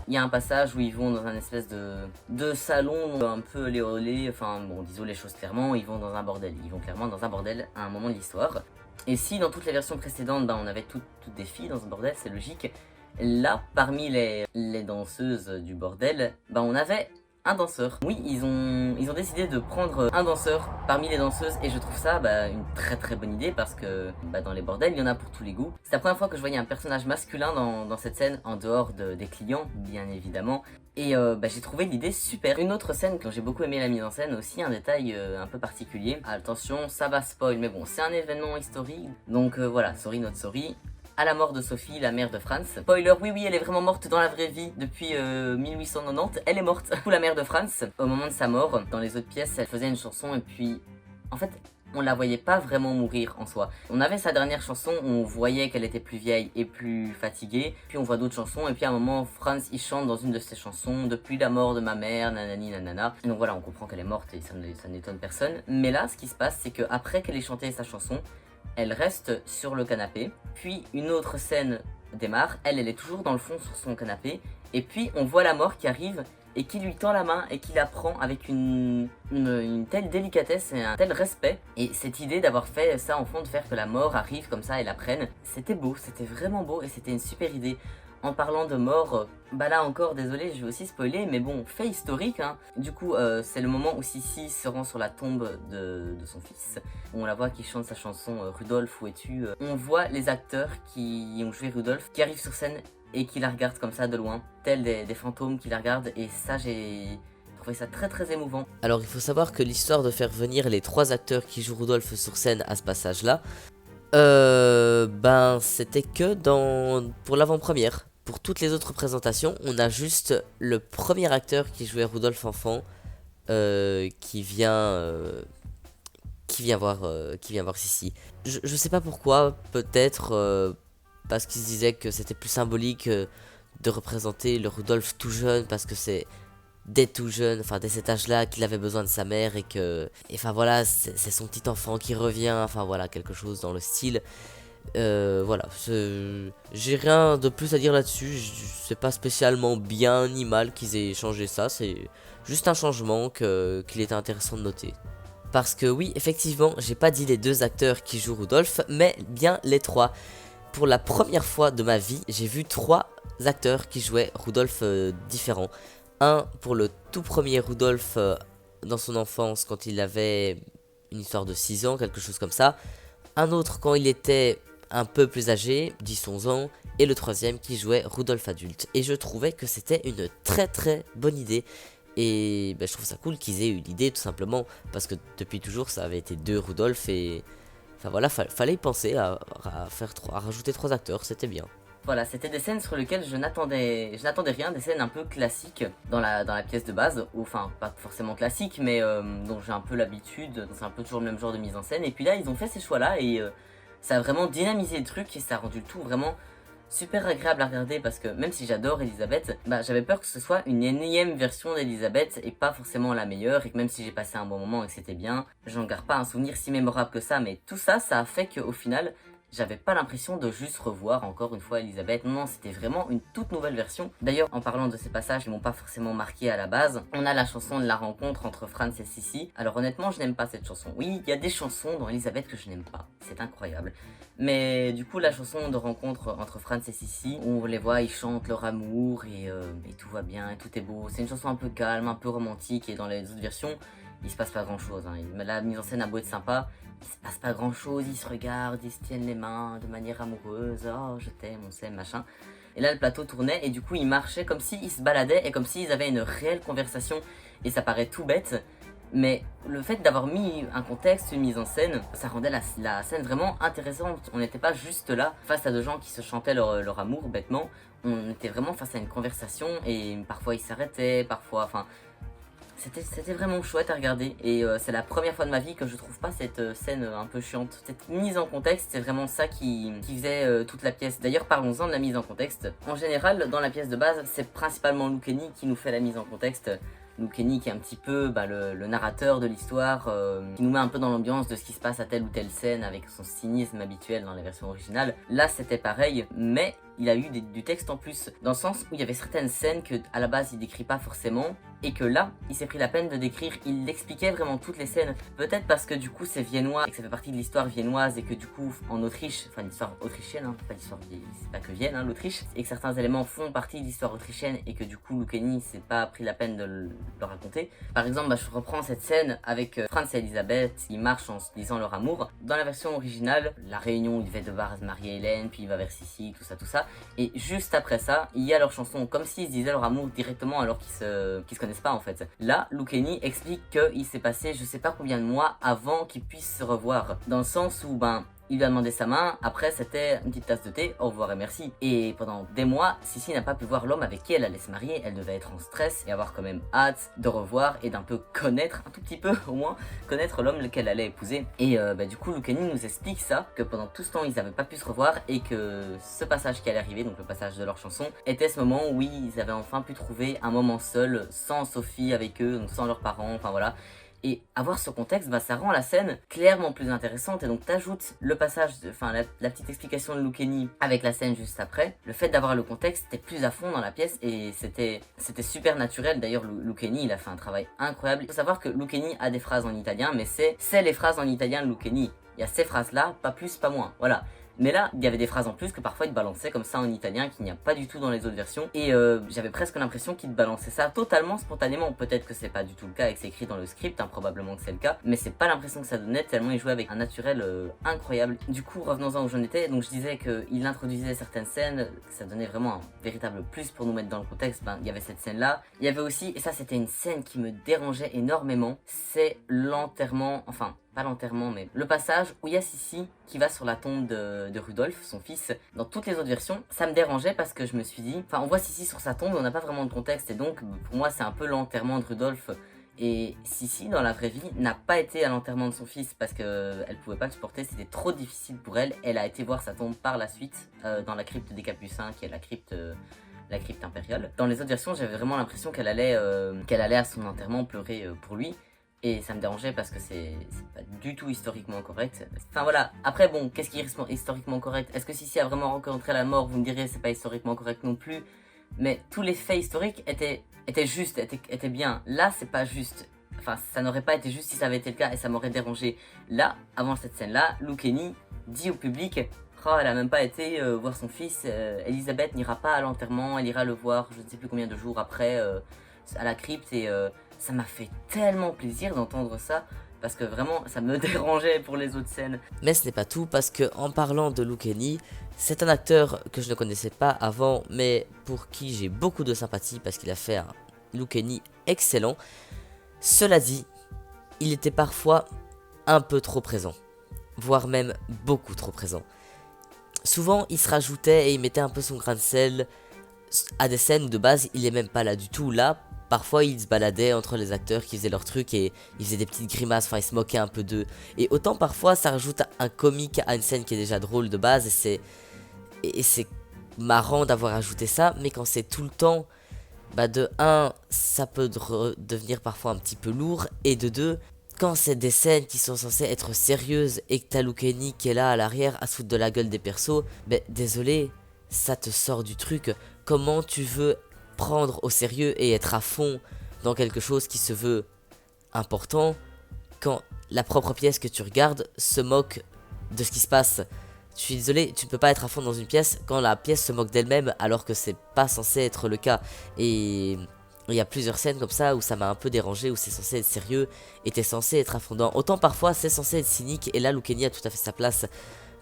Il y a un passage où ils vont dans un espèce de salon un peu olé olé, enfin bon, disons les choses clairement, ils vont dans un bordel. Ils vont clairement dans un bordel à un moment de l'histoire. Et si dans toutes les versions précédentes, on avait toutes des filles dans ce bordel, c'est logique. Là, parmi les danseuses du bordel, on avait un danseur. Oui, ils ont décidé de prendre un danseur parmi les danseuses et je trouve ça une très très bonne idée parce que dans les bordels, il y en a pour tous les goûts. C'est la première fois que je voyais un personnage masculin dans cette scène, en dehors des clients, bien évidemment. Et j'ai trouvé l'idée super. Une autre scène dont j'ai beaucoup aimé la mise en scène, aussi un détail un peu particulier. Attention, ça va spoil, mais bon, c'est un événement historique. Donc voilà, sorry not sorry. À la mort de Sophie, la mère de Franz. Spoiler, oui, elle est vraiment morte dans la vraie vie depuis 1890. Elle est morte. Du coup, la mère de Franz, au moment de sa mort, dans les autres pièces, elle faisait une chanson et puis, en fait, on la voyait pas vraiment mourir en soi. On avait sa dernière chanson où on voyait qu'elle était plus vieille et plus fatiguée. Puis on voit d'autres chansons et puis à un moment, Franz il chante dans une de ses chansons depuis la mort de ma mère, nanani nanana. Et donc voilà, on comprend qu'elle est morte et ça n'étonne personne. Mais là, ce qui se passe, c'est qu'après qu'elle ait chanté sa chanson, elle reste sur le canapé, puis une autre scène démarre, elle est toujours dans le fond sur son canapé, et puis on voit la mort qui arrive et qui lui tend la main et qui la prend avec une telle délicatesse et un tel respect. Et cette idée d'avoir fait ça en fond, de faire que la mort arrive comme ça et la prenne, c'était beau, c'était vraiment beau et c'était une super idée. En parlant de mort, là encore, désolé, je vais aussi spoiler, mais bon, fait historique, hein. Du coup, c'est le moment où Sissi se rend sur la tombe de son fils. On la voit qui chante sa chanson Rudolph, où es-tu? On voit les acteurs qui ont joué Rudolph, qui arrivent sur scène et qui la regardent comme ça de loin, tels des fantômes qui la regardent, et ça, j'ai trouvé ça très très émouvant. Alors il faut savoir que l'histoire de faire venir les 3 acteurs qui jouent Rudolph sur scène à ce passage-là, c'était que pour l'avant-première. Pour toutes les autres présentations, on a juste le premier acteur qui jouait Rudolph enfant qui vient voir Sissi. Je sais pas pourquoi, peut-être parce qu'il se disait que c'était plus symbolique de représenter le Rudolph tout jeune, parce que c'est dès tout jeune, enfin dès cet âge-là, qu'il avait besoin de sa mère et voilà, c'est son petit enfant qui revient, enfin voilà, quelque chose dans le style. Voilà, j'ai rien de plus à dire là-dessus. C'est pas spécialement bien ni mal qu'ils aient changé ça, c'est juste un changement qu'il était intéressant de noter. Parce que oui, effectivement, j'ai pas dit les 2 acteurs qui jouent Rudolph, mais bien les 3. Pour la première fois de ma vie, j'ai vu 3 acteurs qui jouaient Rudolph différents. Un pour le tout premier Rudolph dans son enfance, quand il avait une histoire de 6 ans, quelque chose comme ça. Un autre quand il était un peu plus âgé, 10-11 ans, et le troisième qui jouait Rudolph adulte. Et je trouvais que c'était une très très bonne idée. Et je trouve ça cool qu'ils aient eu l'idée, tout simplement, parce que depuis toujours ça avait été 2 Rudolph, et enfin voilà, fallait y penser à rajouter 3 acteurs, c'était bien. Voilà, c'était des scènes sur lesquelles je n'attendais rien, des scènes un peu classiques dans la pièce de base, ou enfin pas forcément classiques, mais dont j'ai un peu l'habitude, c'est un peu toujours le même genre de mise en scène. Et puis là, ils ont fait ces choix-là et ça a vraiment dynamisé le truc et ça a rendu le tout vraiment super agréable à regarder, parce que même si j'adore Elisabeth, j'avais peur que ce soit une énième version d'Elisabeth et pas forcément la meilleure, et que même si j'ai passé un bon moment et que c'était bien, j'en garde pas un souvenir si mémorable que ça. Mais tout ça, ça a fait qu'au final, j'avais pas l'impression de juste revoir encore une fois Elisabeth. Non, c'était vraiment une toute nouvelle version. D'ailleurs, en parlant de ces passages qui m'ont pas forcément marqué à la base, on a la chanson de la rencontre entre Franz et Sissi. Alors honnêtement, je n'aime pas cette chanson. Oui, il y a des chansons dans Elisabeth que je n'aime pas. C'est incroyable. Mais du coup, la chanson de rencontre entre Franz et Sissi, on les voit, ils chantent leur amour et tout va bien et tout est beau. C'est une chanson un peu calme, un peu romantique, et dans les autres versions, il se passe pas grand chose. La mise en scène a beau être sympa, il se passe pas grand chose, ils se regardent, ils se tiennent les mains de manière amoureuse, oh je t'aime, on s'aime, machin. Et là le plateau tournait et du coup ils marchaient comme s'ils se baladaient et comme s'ils avaient une réelle conversation, et ça paraît tout bête, mais le fait d'avoir mis un contexte, une mise en scène, ça rendait la scène vraiment intéressante. On n'était pas juste là face à deux gens qui se chantaient leur amour bêtement, on était vraiment face à une conversation et parfois ils s'arrêtaient, parfois, enfin... C'était vraiment chouette à regarder, et c'est la première fois de ma vie que je trouve pas cette scène un peu chiante. Cette mise en contexte, c'est vraiment ça qui faisait toute la pièce. D'ailleurs, parlons-en de la mise en contexte. En général, dans la pièce de base, c'est principalement Lou Kenny qui nous fait la mise en contexte. Lou Kenny qui est un petit peu le narrateur de l'histoire, qui nous met un peu dans l'ambiance de ce qui se passe à telle ou telle scène avec son cynisme habituel dans les versions originales. Là c'était pareil, mais il a eu du texte en plus, dans le sens où il y avait certaines scènes que à la base il décrit pas forcément, et que là, il s'est pris la peine de décrire, il expliquait vraiment toutes les scènes, peut-être parce que du coup c'est viennois, et que ça fait partie de l'histoire viennoise, et que du coup en Autriche, enfin l'histoire autrichienne, hein, pas l'histoire, c'est pas que Vienne, hein, l'Autriche, et que certains éléments font partie de l'histoire autrichienne, et que du coup Lucchini s'est pas pris la peine de le raconter. Par exemple, je reprends cette scène avec Franz et Elisabeth, ils marchent en se disant leur amour. Dans la version originale, la réunion, il devait devoir se marier Hélène, puis il va vers Sissi, tout ça, et juste après ça, il y a leur chanson, comme s'ils se disaient leur amour directement alors qu'ils se connaissent pas en fait. Là, Lucchini explique qu'il s'est passé je sais pas combien de mois avant qu'ils puissent se revoir, dans le sens où il lui a demandé sa main, après c'était une petite tasse de thé, au revoir et merci. Et pendant des mois, Sissi n'a pas pu voir l'homme avec qui elle allait se marier, elle devait être en stress et avoir quand même hâte de revoir et d'un peu connaître, un tout petit peu au moins, connaître l'homme qu'elle allait épouser. Et du coup, Lucchini nous explique ça, que pendant tout ce temps ils n'avaient pas pu se revoir et que ce passage qui allait arriver, donc le passage de leur chanson, était ce moment où ils avaient enfin pu trouver un moment seul, sans Sophie avec eux, donc sans leurs parents, enfin voilà. Et avoir ce contexte, ça rend la scène clairement plus intéressante. Et donc t'ajoutes le passage, la petite explication de Lucchini avec la scène juste après. Le fait d'avoir le contexte, t'es plus à fond dans la pièce et c'était super naturel. D'ailleurs, Lucchini, il a fait un travail incroyable. Il faut savoir que Lucchini a des phrases en italien, mais c'est les phrases en italien de Lucchini. Il y a ces phrases-là, pas plus, pas moins. Voilà. Mais là, il y avait des phrases en plus que parfois il te balançait comme ça en italien, qu'il n'y a pas du tout dans les autres versions. Et j'avais presque l'impression qu'il te balançait ça totalement spontanément. Peut-être que c'est pas du tout le cas et que c'est écrit dans le script, hein, probablement que c'est le cas. Mais c'est pas l'impression que ça donnait, tellement il jouait avec un naturel incroyable. Du coup, revenons-en où j'en étais. Donc je disais qu'il introduisait certaines scènes, ça donnait vraiment un véritable plus pour nous mettre dans le contexte. Il y avait cette scène-là. Il y avait aussi, et ça c'était une scène qui me dérangeait énormément, c'est l'enterrement, enfin... pas l'enterrement, mais le passage où il y a Sissi qui va sur la tombe de Rudolf, son fils. Dans toutes les autres versions, ça me dérangeait parce que je me suis dit, on voit Sissi sur sa tombe, mais on n'a pas vraiment de contexte, et donc pour moi c'est un peu l'enterrement de Rudolf. Et Sissi, dans la vraie vie, n'a pas été à l'enterrement de son fils parce qu'elle pouvait pas le supporter, c'était trop difficile pour elle. Elle a été voir sa tombe par la suite dans la crypte des Capucins, qui est la crypte impériale. Dans les autres versions, j'avais vraiment l'impression qu'elle allait à son enterrement pleurer pour lui. Et ça me dérangeait parce que c'est pas du tout historiquement correct. Enfin voilà, après bon, qu'est-ce qui est historiquement correct? Est-ce que Sissi a vraiment rencontré la mort? Vous me direz, c'est pas historiquement correct non plus. Mais tous les faits historiques étaient justes, étaient bien. Là, c'est pas juste. Enfin, ça n'aurait pas été juste si ça avait été le cas et ça m'aurait dérangé. Là, avant cette scène-là, Lucchini dit au public... Oh, elle a même pas été voir son fils, Elisabeth n'ira pas à l'enterrement, elle ira le voir je ne sais plus combien de jours après à la crypte et ça m'a fait tellement plaisir d'entendre ça parce que vraiment ça me dérangeait pour les autres scènes. Mais ce n'est pas tout parce que en parlant de Lucchini, c'est un acteur que je ne connaissais pas avant mais pour qui j'ai beaucoup de sympathie parce qu'il a fait un Lucchini excellent. Cela dit, il était parfois un peu trop présent, voire même beaucoup trop présent. Souvent, il se rajoutait et il mettait un peu son grain de sel à des scènes où de base, il est même pas là du tout. Là, parfois, il se baladait entre les acteurs qui faisaient leur truc et il faisait des petites grimaces, enfin, il se moquait un peu d'eux. Et autant parfois, ça rajoute un comique à une scène qui est déjà drôle de base et c'est marrant d'avoir ajouté ça, mais quand c'est tout le temps, de 1, ça peut devenir parfois un petit peu lourd, et de 2, quand c'est des scènes qui sont censées être sérieuses et que t'as Lucchini qui est là à l'arrière à se foutre de la gueule des persos, désolé, ça te sort du truc. Comment tu veux prendre au sérieux et être à fond dans quelque chose qui se veut important la propre pièce que tu regardes se moque de ce qui se passe. Je suis désolé, tu ne peux pas être à fond dans une pièce quand la pièce se moque d'elle-même alors que c'est pas censé être le cas. Et il y a plusieurs scènes comme ça où ça m'a un peu dérangé, où c'est censé être sérieux et t'es censé être affondant. Autant parfois c'est censé être cynique et là Lucchini a tout à fait sa place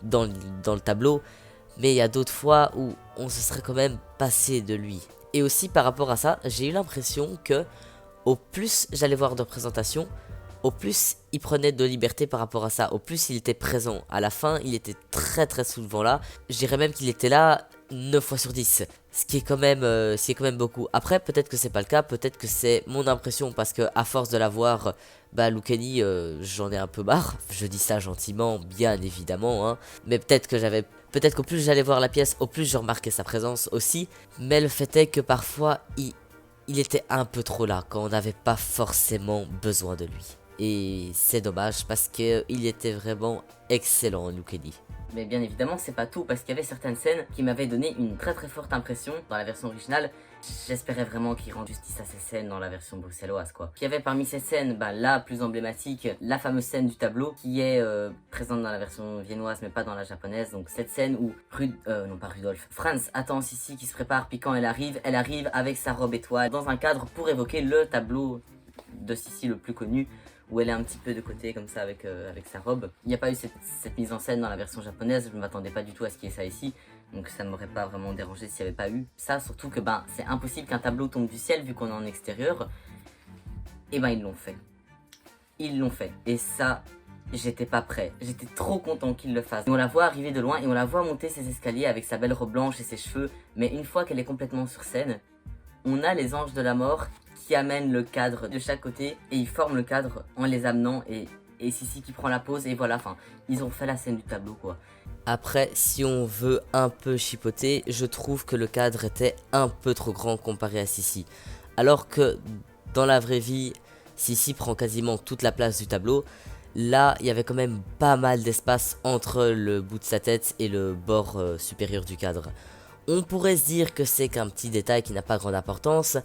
dans le tableau. Mais il y a d'autres fois où on se serait quand même passé de lui. Et aussi par rapport à ça, j'ai eu l'impression que au plus j'allais voir de représentations, au plus il prenait de liberté par rapport à ça, au plus il était présent. À la fin, il était très très souvent là. Je dirais même qu'il était là 9 fois sur 10, ce qui est quand même beaucoup. Après, peut-être que c'est pas le cas, peut-être que c'est mon impression, parce que à force de la voir, Lucchini, j'en ai un peu marre. Je dis ça gentiment, bien évidemment, hein. Mais peut-être qu'au plus j'allais voir la pièce, au plus je remarquais sa présence aussi. Mais le fait est que parfois, il était un peu trop là, quand on n'avait pas forcément besoin de lui. et c'est dommage parce qu'il était vraiment excellent, Luke. Mais bien évidemment, c'est pas tout, parce qu'il y avait certaines scènes qui m'avaient donné une très très forte impression dans la version originale. J'espérais vraiment qu'ils rendent justice à ces scènes dans la version bruxelloise, quoi. Il y avait parmi ces scènes, la plus emblématique, la fameuse scène du tableau, qui est présente dans la version viennoise, mais pas dans la japonaise. Donc cette scène où Franz attend Sissi qui se prépare, puis quand elle arrive avec sa robe étoile, dans un cadre pour évoquer le tableau de Sissi le plus connu, où elle est un petit peu de côté comme ça avec sa robe. Il n'y a pas eu cette mise en scène dans la version japonaise, je ne m'attendais pas du tout à ce qu'il y ait ça ici, donc ça ne m'aurait pas vraiment dérangé s'il n'y avait pas eu ça, surtout que c'est impossible qu'un tableau tombe du ciel vu qu'on est en extérieur. Et ils l'ont fait. Ils l'ont fait, et ça, j'étais pas prêt, j'étais trop content qu'ils le fassent. Et on la voit arriver de loin et on la voit monter ses escaliers avec sa belle robe blanche et ses cheveux, mais une fois qu'elle est complètement sur scène, on a les anges de la mort qui amènent le cadre de chaque côté et ils forment le cadre en les amenant et Sissi qui prend la pose et voilà, ils ont fait la scène du tableau, quoi. Après, si on veut un peu chipoter, je trouve que le cadre était un peu trop grand comparé à Sissi. Alors que dans la vraie vie, Sissi prend quasiment toute la place du tableau. Là, il y avait quand même pas mal d'espace entre le bout de sa tête et le bord supérieur du cadre. On pourrait se dire que c'est qu'un petit détail qui n'a pas grande importance.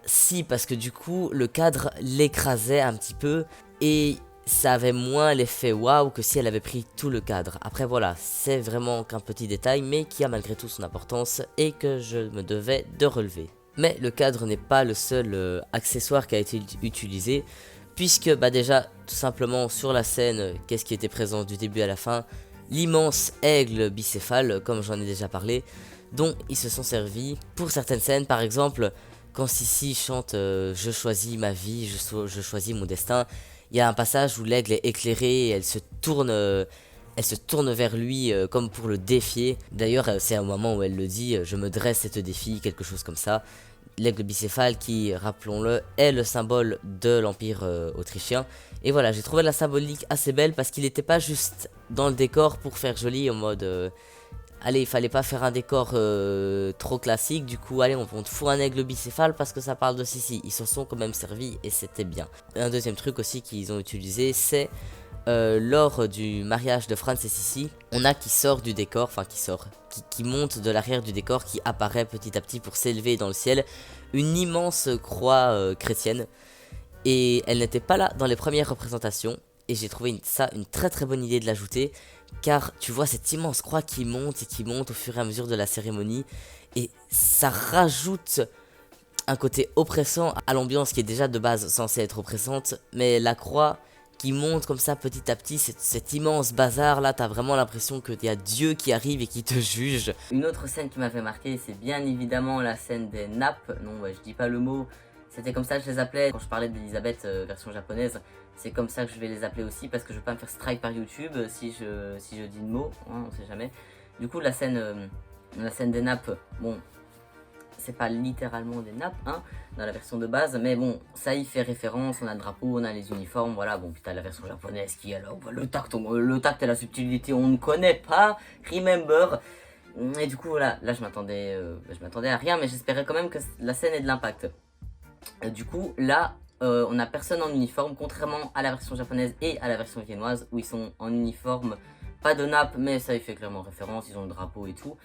Si, parce que du coup, le cadre l'écrasait un petit peu et ça avait moins l'effet waouh que si elle avait pris tout le cadre. Après voilà, c'est vraiment qu'un petit détail, mais qui a malgré tout son importance et que je me devais de relever. Mais le cadre n'est pas le seul accessoire qui a été utilisé, puisque déjà, tout simplement sur la scène, qu'est-ce qui était présent du début à la fin? L'immense aigle bicéphale, comme j'en ai déjà parlé, dont ils se sont servis pour certaines scènes. Par exemple, quand Sissi chante je choisis ma vie, je choisis mon destin, il y a un passage où l'aigle est éclairé et elle se tourne vers lui comme pour le défier. D'ailleurs, c'est un moment où elle le dit je me dresse et te défie, quelque chose comme ça. L'aigle bicéphale qui, rappelons-le, est le symbole de l'Empire autrichien. Et voilà, j'ai trouvé la symbolique assez belle parce qu'il n'était pas juste dans le décor pour faire joli en mode... allez, il fallait pas faire un décor trop classique, du coup, allez, on te fout un aigle bicéphale parce que ça parle de Sissi. Ils s'en sont quand même servis et c'était bien. Un deuxième truc aussi qu'ils ont utilisé, c'est lors du mariage de Franz et Sissi, on a qui sort du décor, qui monte de l'arrière du décor, qui apparaît petit à petit pour s'élever dans le ciel, une immense croix chrétienne. Et elle n'était pas là dans les premières représentations, et j'ai trouvé ça une très très bonne idée de l'ajouter, car tu vois cette immense croix qui monte et qui monte au fur et à mesure de la cérémonie, et ça rajoute un côté oppressant à l'ambiance qui est déjà de base censée être oppressante, mais la croix qui monte comme ça petit à petit, cet immense bazar là, t'as vraiment l'impression qu'il y a Dieu qui arrive et qui te juge. Une autre scène qui m'avait marqué, c'est bien évidemment la scène des nappes. Non, je dis pas le mot, c'était comme ça que je les appelais quand je parlais d'Elisabeth version japonaise. C'est comme ça que je vais les appeler aussi parce que je veux pas me faire strike par YouTube si je dis le mot, hein, on sait jamais. Du coup, la scène des nappes, bon, c'est pas littéralement des nappes, hein, dans la version de base, mais bon, ça y fait référence, on a le drapeau, on a les uniformes, voilà, bon, puis t'as la version japonaise qui, alors, le tact et la subtilité, on ne connaît pas, remember. Et du coup, voilà, là, je m'attendais à rien, mais j'espérais quand même que la scène ait de l'impact. Du coup, là, on n'a personne en uniforme, contrairement à la version japonaise et à la version viennoise, où ils sont en uniforme, pas de nappe, mais ça y fait clairement référence, ils ont le drapeau et tout.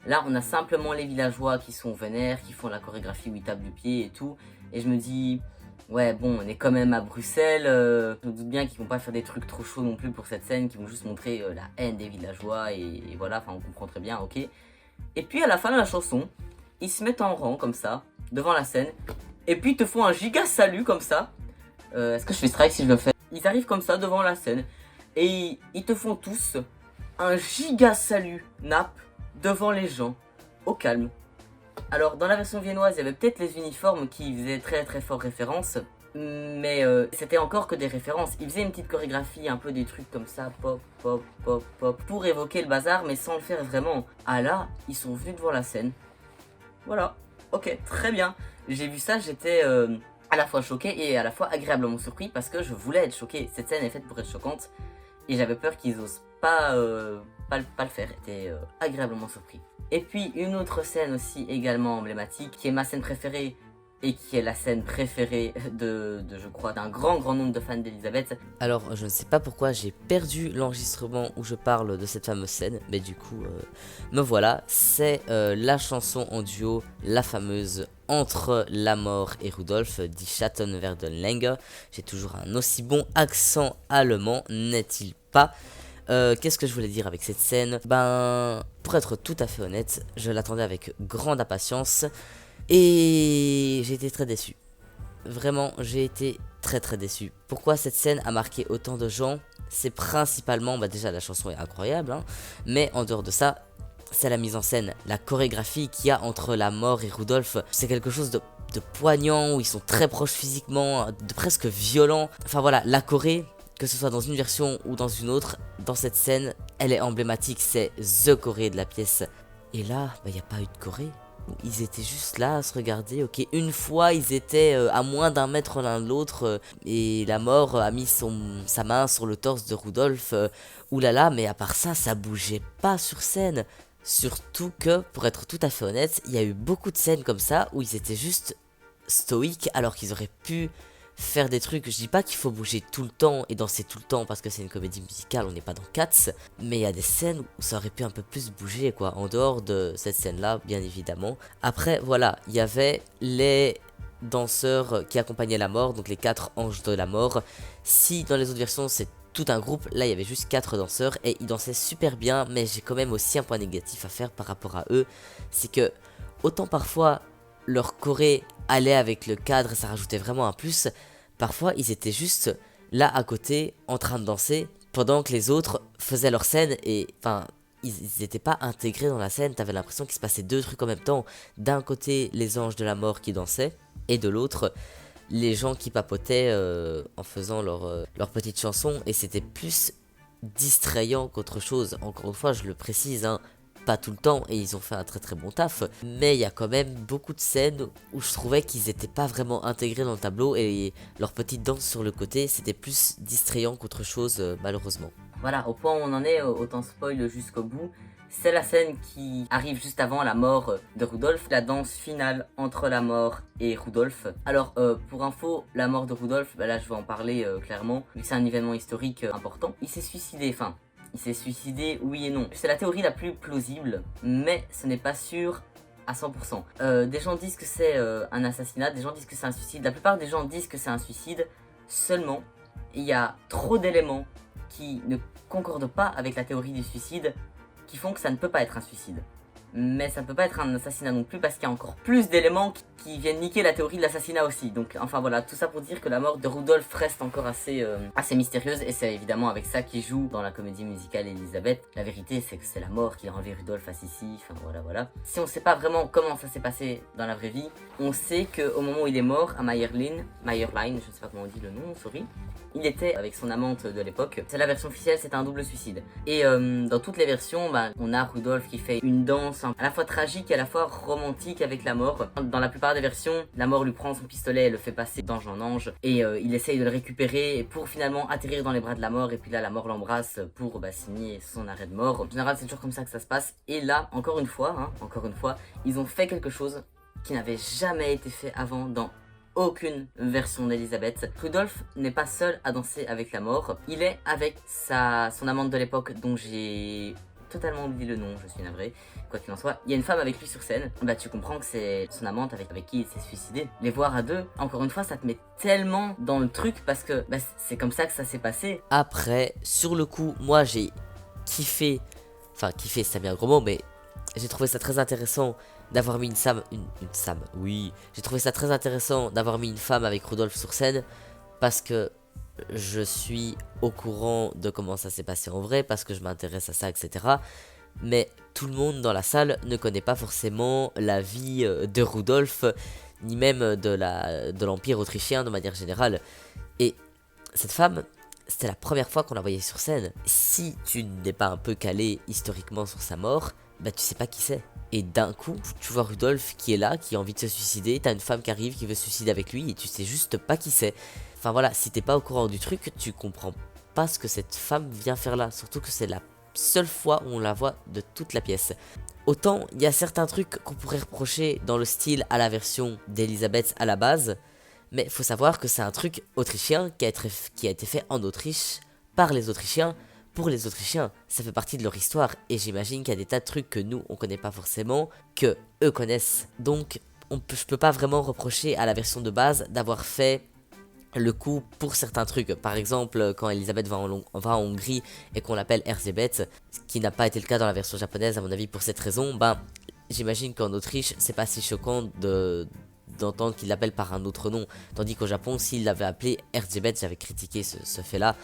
Là, on a simplement les villageois qui sont vénères, qui font la chorégraphie où ils tapent du pied et tout. Et je me dis, ouais, bon, on est quand même à Bruxelles. Je me doute bien qu'ils vont pas faire des trucs trop chauds non plus pour cette scène, qui vont juste montrer la haine des villageois. Et voilà, on comprend très bien, ok. Et puis à la fin de la chanson, ils se mettent en rang comme ça, devant la scène. Et puis ils te font un giga salut comme ça. Est-ce que je fais strike si je le fais? Ils arrivent comme ça devant la scène. Et ils te font tous un giga salut, nappe, devant les gens, au calme. Alors dans la version viennoise, il y avait peut-être les uniformes qui faisaient très très fort référence, mais c'était encore que des références. Ils faisaient une petite chorégraphie, un peu des trucs comme ça, pop, pop, pop, pop, pour évoquer le bazar, mais sans le faire vraiment. Ah là, ils sont venus devant la scène. Voilà, ok, très bien. J'ai vu ça, j'étais à la fois choqué et à la fois agréablement surpris parce que je voulais être choqué. Cette scène est faite pour être choquante et j'avais peur qu'ils osent pas le faire. J'étais agréablement surpris. Et puis une autre scène aussi également emblématique, qui est ma scène préférée et qui est la scène préférée je crois, d'un grand nombre de fans d'Elisabeth. Alors, je ne sais pas pourquoi j'ai perdu l'enregistrement où je parle de cette fameuse scène, mais du coup, me voilà. C'est la chanson en duo, la fameuse Entre la mort et Rudolf, Die Schatten werden länger. J'ai toujours un aussi bon accent allemand, n'est-il pas? Qu'est-ce que je voulais dire avec cette scène? Ben, pour être tout à fait honnête, je l'attendais avec grande impatience et j'ai été très déçu. Vraiment, j'ai été très déçu. Pourquoi cette scène a marqué autant de gens? C'est principalement, bah déjà la chanson est incroyable, hein, mais en dehors de ça, c'est la mise en scène, la chorégraphie qu'il y a entre la mort et Rudolf. C'est quelque chose de poignant, où ils sont très proches physiquement, de presque violent. Enfin voilà, la choré, que ce soit dans une version ou dans une autre, dans cette scène, elle est emblématique, c'est the choré de la pièce. Et là, bah y a pas eu de choré. Ils étaient juste là à se regarder, ok. Une fois, ils étaient à moins d'un mètre l'un de l'autre et la mort a mis sa main sur le torse de Rudolf. Oulala, mais à part ça, ça bougeait pas sur scène. Surtout que, pour être tout à fait honnête, il y a eu beaucoup de scènes comme ça où ils étaient juste stoïques alors qu'ils auraient pu faire des trucs. Je dis pas qu'il faut bouger tout le temps et danser tout le temps parce que c'est une comédie musicale, on n'est pas dans Cats, mais il y a des scènes où ça aurait pu un peu plus bouger quoi, en dehors de cette scène là bien évidemment. Après voilà, il y avait les danseurs qui accompagnaient la mort, donc les 4 anges de la mort. Si dans les autres versions c'est tout un groupe, là il y avait juste 4 danseurs et ils dansaient super bien, mais j'ai quand même aussi un point négatif à faire par rapport à eux, c'est que autant parfois leur choré allait avec le cadre et ça rajoutait vraiment un plus, parfois ils étaient juste là à côté en train de danser pendant que les autres faisaient leur scène et enfin ils n'étaient pas intégrés dans la scène. T'avais l'impression qu'il se passait 2 trucs en même temps, d'un côté les anges de la mort qui dansaient et de l'autre les gens qui papotaient en faisant leur petite chanson, et c'était plus distrayant qu'autre chose. Encore une fois je le précise, hein, pas tout le temps, et ils ont fait un très bon taf, mais il y a quand même beaucoup de scènes où je trouvais qu'ils étaient pas vraiment intégrés dans le tableau et leur petite danse sur le côté c'était plus distrayant qu'autre chose malheureusement. Voilà, au point où on en est, autant spoil jusqu'au bout. C'est la scène qui arrive juste avant la mort de Rudolf, la danse finale entre la mort et Rudolf. Alors, pour info, la mort de Rudolf, bah là je vais en parler clairement, vu que c'est un événement historique important. Il s'est suicidé, enfin, il s'est suicidé oui et non. C'est la théorie la plus plausible, mais ce n'est pas sûr à 100%. Des gens disent que c'est un assassinat, des gens disent que c'est un suicide. La plupart des gens disent que c'est un suicide, seulement il y a trop d'éléments qui ne concordent pas avec la théorie du suicide, qui font que ça ne peut pas être un suicide. Mais ça ne peut pas être un assassinat non plus, parce qu'il y a encore plus d'éléments qui viennent niquer la théorie de l'assassinat aussi. Donc enfin voilà, tout ça pour dire que la mort de Rudolf reste encore assez mystérieuse, et c'est évidemment avec ça qu'il joue dans la comédie musicale Elisabeth. La vérité c'est que c'est la mort qui a enlevé Rudolf à Sissi, enfin voilà. Si on sait pas vraiment comment ça s'est passé dans la vraie vie, on sait qu'au moment où il est mort à Meyerline, je sais pas comment on dit le nom, sorry, il était avec son amante de l'époque. C'est la version officielle, c'est un double suicide. Et dans toutes les versions, on a Rudolf qui fait une danse à la fois tragique et à la fois romantique avec la mort. Dans la plupart des versions, la mort lui prend son pistolet et le fait passer d'ange en ange, et il essaye de le récupérer pour finalement atterrir dans les bras de la mort, et puis là la mort l'embrasse pour signer son arrêt de mort. En général c'est toujours comme ça que ça se passe, et là encore une fois, ils ont fait quelque chose qui n'avait jamais été fait avant dans aucune version d'Elisabeth. Rudolf n'est pas seul à danser avec la mort, il est avec son amante de l'époque dont j'ai totalement oublié le nom, je suis navré. Quoi qu'il en soit, il y a une femme avec lui sur scène, bah tu comprends que c'est son amante avec qui il s'est suicidé. Les voir à deux, encore une fois, ça te met tellement dans le truc parce que c'est comme ça que ça s'est passé. Après, sur le coup, moi j'ai kiffé, enfin kiffé c'est bien un gros mot, mais j'ai trouvé ça très intéressant d'avoir mis j'ai trouvé ça très intéressant d'avoir mis une femme avec Rudolf sur scène, parce que je suis au courant de comment ça s'est passé en vrai, parce que je m'intéresse à ça, etc. Mais tout le monde dans la salle ne connaît pas forcément la vie de Rudolf, ni même de l'Empire autrichien de manière générale. Et cette femme, c'était la première fois qu'on la voyait sur scène. Si tu n'es pas un peu calé historiquement sur sa mort, tu sais pas qui c'est. Et d'un coup, tu vois Rudolf qui est là, qui a envie de se suicider, t'as une femme qui arrive, qui veut se suicider avec lui, et tu sais juste pas qui c'est. Enfin voilà, si t'es pas au courant du truc, tu comprends pas ce que cette femme vient faire là. Surtout que c'est la seule fois où on la voit de toute la pièce. Autant il y a certains trucs qu'on pourrait reprocher dans le style à la version d'Elisabeth à la base, mais faut savoir que c'est un truc autrichien qui a été fait en Autriche par les Autrichiens pour les Autrichiens. Ça fait partie de leur histoire et j'imagine qu'il y a des tas de trucs que nous on connaît pas forcément, que eux connaissent. Donc je peux pas vraiment reprocher à la version de base d'avoir fait le coup pour certains trucs. Par exemple, quand Elisabeth va en Hongrie et qu'on l'appelle Erzsébet, ce qui n'a pas été le cas dans la version japonaise à mon avis pour cette raison, j'imagine qu'en Autriche c'est pas si choquant d'entendre qu'il l'appelle par un autre nom. Tandis qu'au Japon, s'il l'avait appelé Erzsébet, j'avais critiqué ce fait-là.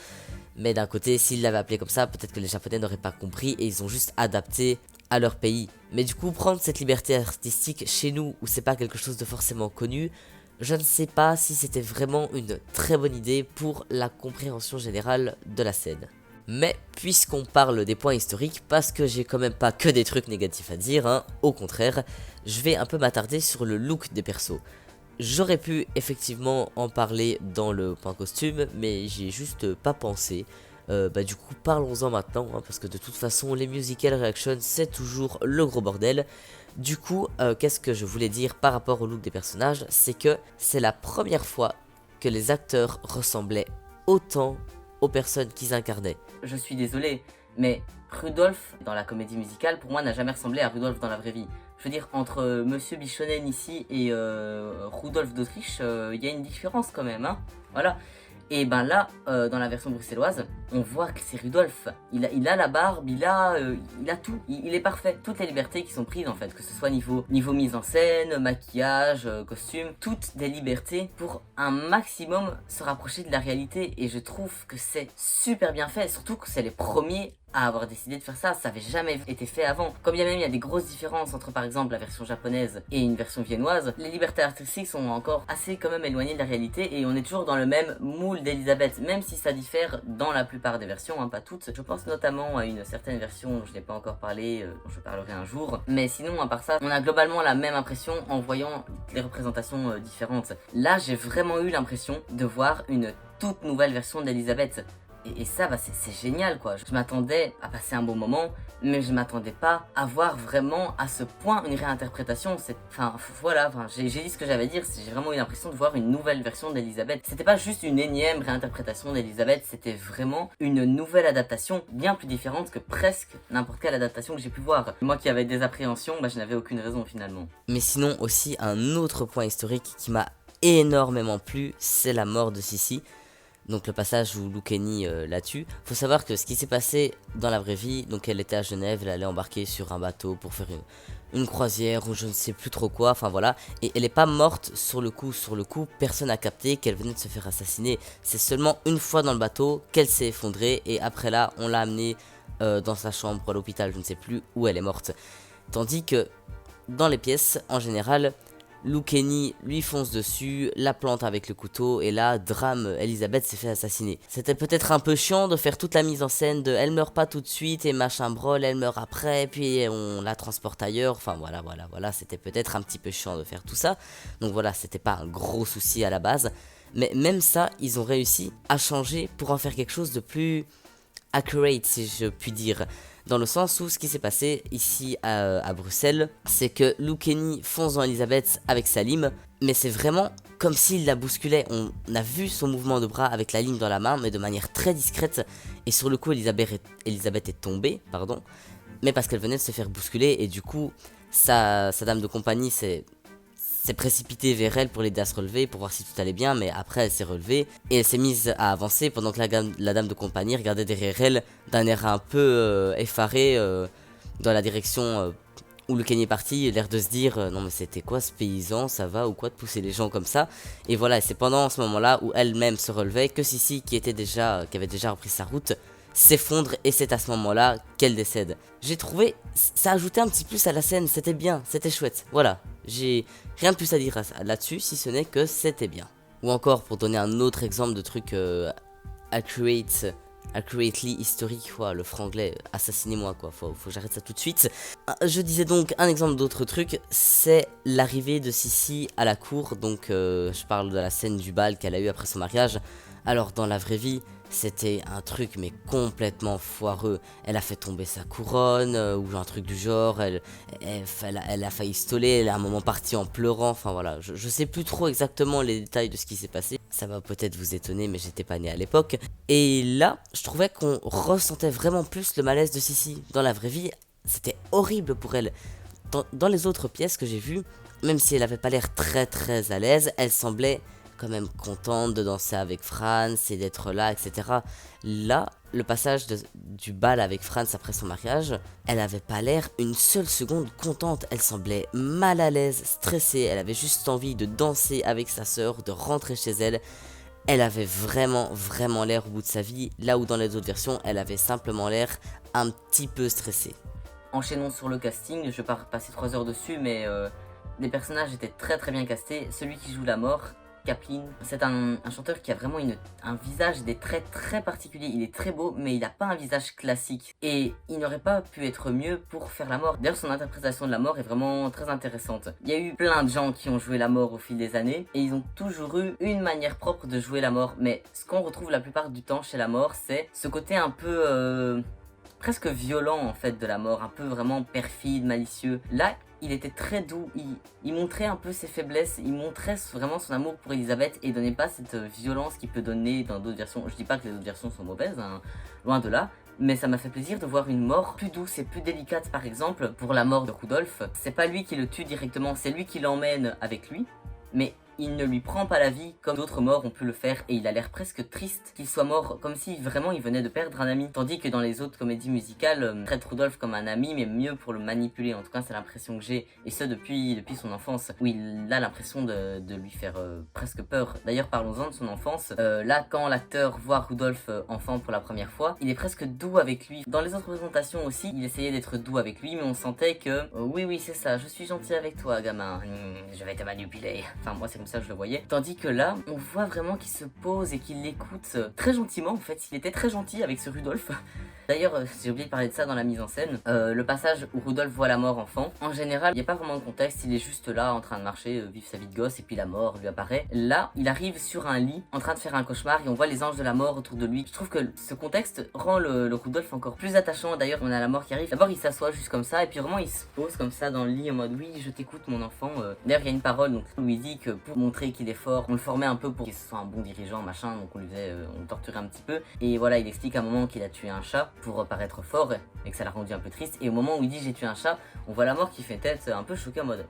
Mais d'un côté, s'il l'avait appelé comme ça, peut-être que les Japonais n'auraient pas compris et ils ont juste adapté à leur pays. Mais du coup, prendre cette liberté artistique chez nous, où c'est pas quelque chose de forcément connu, je ne sais pas si c'était vraiment une très bonne idée pour la compréhension générale de la scène. Mais puisqu'on parle des points historiques, parce que j'ai quand même pas que des trucs négatifs à dire, hein, au contraire, je vais un peu m'attarder sur le look des persos. J'aurais pu effectivement en parler dans le point costume, mais j'y ai juste pas pensé. Du coup, parlons-en maintenant, hein, parce que de toute façon, les musical reactions, c'est toujours le gros bordel. Du coup, qu'est-ce que je voulais dire par rapport au look des personnages, c'est que c'est la première fois que les acteurs ressemblaient autant aux personnes qu'ils incarnaient. Je suis désolé, mais Rudolf, dans la comédie musicale, pour moi, n'a jamais ressemblé à Rudolf dans la vraie vie. Je veux dire, entre Monsieur Bichonen ici et Rudolf d'Autriche, il y a une différence quand même, hein. Voilà. Et ben là, dans la version bruxelloise, on voit que c'est Rudolf. Il a la barbe, il a tout. Il est parfait. Toutes les libertés qui sont prises en fait, que ce soit niveau mise en scène, maquillage, costume, toutes des libertés pour un maximum se rapprocher de la réalité. Et je trouve que c'est super bien fait, surtout que c'est les premiers à avoir décidé de faire ça. Ça avait jamais été fait avant. Comme il y a des grosses différences entre par exemple la version japonaise et une version viennoise, les libertés artistiques sont encore assez quand même éloignées de la réalité et on est toujours dans le même moule d'Elisabeth, même si ça diffère dans la plupart des versions, hein, pas toutes. Je pense notamment à une certaine version dont je n'ai pas encore parlé, dont je parlerai un jour. Mais sinon, à part ça, on a globalement la même impression en voyant les représentations différentes. Là, j'ai vraiment eu l'impression de voir une toute nouvelle version d'Elisabeth. Et ça, c'est génial quoi. Je m'attendais à passer un bon moment, mais je m'attendais pas à voir vraiment à ce point une réinterprétation. J'ai dit ce que j'avais à dire. J'ai vraiment eu l'impression de voir une nouvelle version d'Elisabeth. C'était pas juste une énième réinterprétation d'Elisabeth, c'était vraiment une nouvelle adaptation, bien plus différente que presque n'importe quelle adaptation que j'ai pu voir. Moi qui avais des appréhensions, je n'avais aucune raison finalement. Mais sinon aussi, un autre point historique qui m'a énormément plu, c'est la mort de Sissi. Donc le passage où Lucchini la tue. Faut savoir que ce qui s'est passé dans la vraie vie, donc elle était à Genève, elle allait embarquer sur un bateau pour faire une croisière ou je ne sais plus trop quoi, enfin voilà. Et elle n'est pas morte sur le coup, personne n'a capté qu'elle venait de se faire assassiner. C'est seulement une fois dans le bateau qu'elle s'est effondrée et après là on l'a amenée dans sa chambre à l'hôpital, je ne sais plus où elle est morte. Tandis que dans les pièces, en général, Lucchini lui fonce dessus, la plante avec le couteau et là, drame, Elisabeth s'est fait assassiner. C'était peut-être un peu chiant de faire toute la mise en scène de elle meurt pas tout de suite et machin brol, elle meurt après, puis on la transporte ailleurs. Enfin voilà, c'était peut-être un petit peu chiant de faire tout ça. Donc voilà, c'était pas un gros souci à la base. Mais même ça, ils ont réussi à changer pour en faire quelque chose de plus accurate, si je puis dire. Dans le sens où ce qui s'est passé ici à Bruxelles, c'est que Lucchini fonce dans Elisabeth avec sa lime, mais c'est vraiment comme s'il la bousculait. On a vu son mouvement de bras avec la lime dans la main, mais de manière très discrète. Et sur le coup, Elisabeth est tombée, mais parce qu'elle venait de se faire bousculer, et du coup, sa dame de compagnie s'est précipitée vers elle pour l'aider à se relever, pour voir si tout allait bien, mais après elle s'est relevée et elle s'est mise à avancer pendant que la dame de compagnie regardait derrière elle d'un air un peu effaré dans la direction où le Kenny est parti, l'air de se dire non mais c'était quoi ce paysan, ça va ou quoi de pousser les gens comme ça. Et voilà, c'est pendant ce moment-là où elle-même se relevait que Sissi qui avait déjà repris sa route s'effondre et c'est à ce moment-là qu'elle décède. J'ai trouvé, ça ajoutait un petit plus à la scène, c'était bien, c'était chouette, voilà. J'ai rien de plus à dire là-dessus si ce n'est que c'était bien. Ou encore pour donner un autre exemple de truc accurately historique, quoi, le franglais, assassinez-moi quoi, faut que j'arrête ça tout de suite. Je disais donc un exemple d'autre truc, c'est l'arrivée de Sissi à la cour, donc je parle de la scène du bal qu'elle a eu après son mariage, Alors dans la vraie vie, c'était un truc mais complètement foireux. Elle a fait tomber sa couronne ou un truc du genre, elle a failli se toller, elle est à un moment partie en pleurant, enfin voilà, je sais plus trop exactement les détails de ce qui s'est passé. Ça va peut-être vous étonner mais j'étais pas né à l'époque. Et là, je trouvais qu'on ressentait vraiment plus le malaise de Sissi. Dans la vraie vie, c'était horrible pour elle. Dans les autres pièces que j'ai vues, même si elle avait pas l'air très très à l'aise, elle semblait quand même contente de danser avec Franz et d'être là, etc. Là, le passage du bal avec Franz après son mariage, elle avait pas l'air une seule seconde contente. Elle semblait mal à l'aise, stressée. Elle avait juste envie de danser avec sa sœur, de rentrer chez elle. Elle avait vraiment l'air au bout de sa vie, là où dans les autres versions, elle avait simplement l'air un petit peu stressée. Enchaînons sur le casting, je vais pas passer 3 heures dessus, mais les personnages étaient très bien castés. Celui qui joue la mort, Kaplan, c'est un chanteur qui a vraiment un visage, des traits très particuliers. Il est très beau, mais il n'a pas un visage classique. Et il n'aurait pas pu être mieux pour faire la mort. D'ailleurs, son interprétation de la mort est vraiment très intéressante. Il y a eu plein de gens qui ont joué la mort au fil des années, et ils ont toujours eu une manière propre de jouer la mort. Mais ce qu'on retrouve la plupart du temps chez la mort, c'est ce côté un peu presque violent en fait de la mort, un peu vraiment perfide, malicieux. Là, il était très doux, il montrait un peu ses faiblesses, il montrait vraiment son amour pour Elisabeth et donnait pas cette violence qu'il peut donner dans d'autres versions. Je dis pas que les autres versions sont mauvaises, hein, loin de là, mais ça m'a fait plaisir de voir une mort plus douce et plus délicate. Par exemple, pour la mort de Rudolf, c'est pas lui qui le tue directement, c'est lui qui l'emmène avec lui, mais il ne lui prend pas la vie comme d'autres morts ont pu le faire et il a l'air presque triste qu'il soit mort, comme si vraiment il venait de perdre un ami. Tandis que dans les autres comédies musicales, traite Rudolf comme un ami mais mieux pour le manipuler. En tout cas c'est l'impression que j'ai, et ce depuis son enfance, où il a l'impression de lui faire presque peur. D'ailleurs parlons-en de son enfance, là quand l'acteur voit Rudolf enfant pour la première fois, il est presque doux avec lui. Dans les autres représentations aussi, il essayait d'être doux avec lui, mais on sentait que oui c'est ça, je suis gentil avec toi gamin, je vais te manipuler. Enfin moi c'est comme ça que je le voyais. Tandis que là, on voit vraiment qu'il se pose et qu'il l'écoute très gentiment. En fait, il était très gentil avec ce Rudolf. D'ailleurs, j'ai oublié de parler de ça dans la mise en scène. Le passage où Rudolf voit la mort enfant, en général, il n'y a pas vraiment de contexte. Il est juste là, en train de marcher, vivre sa vie de gosse, et puis la mort lui apparaît. Là, il arrive sur un lit, en train de faire un cauchemar, et on voit les anges de la mort autour de lui. Je trouve que ce contexte rend le Rudolf encore plus attachant. D'ailleurs, on a la mort qui arrive. D'abord, il s'assoit juste comme ça, et puis vraiment, il se pose comme ça dans le lit en mode oui, je t'écoute, mon enfant. D'ailleurs, il y a une parole donc, où il dit que pour montrer qu'il est fort, on le formait un peu pour qu'il soit un bon dirigeant, machin. Donc, on le torturait un petit peu. Et voilà, il explique à un moment qu'il a tué un chat pour paraître fort et que ça l'a rendu un peu triste. Et au moment où il dit j'ai tué un chat, on voit la mort qui fait tête un peu choquée en mode.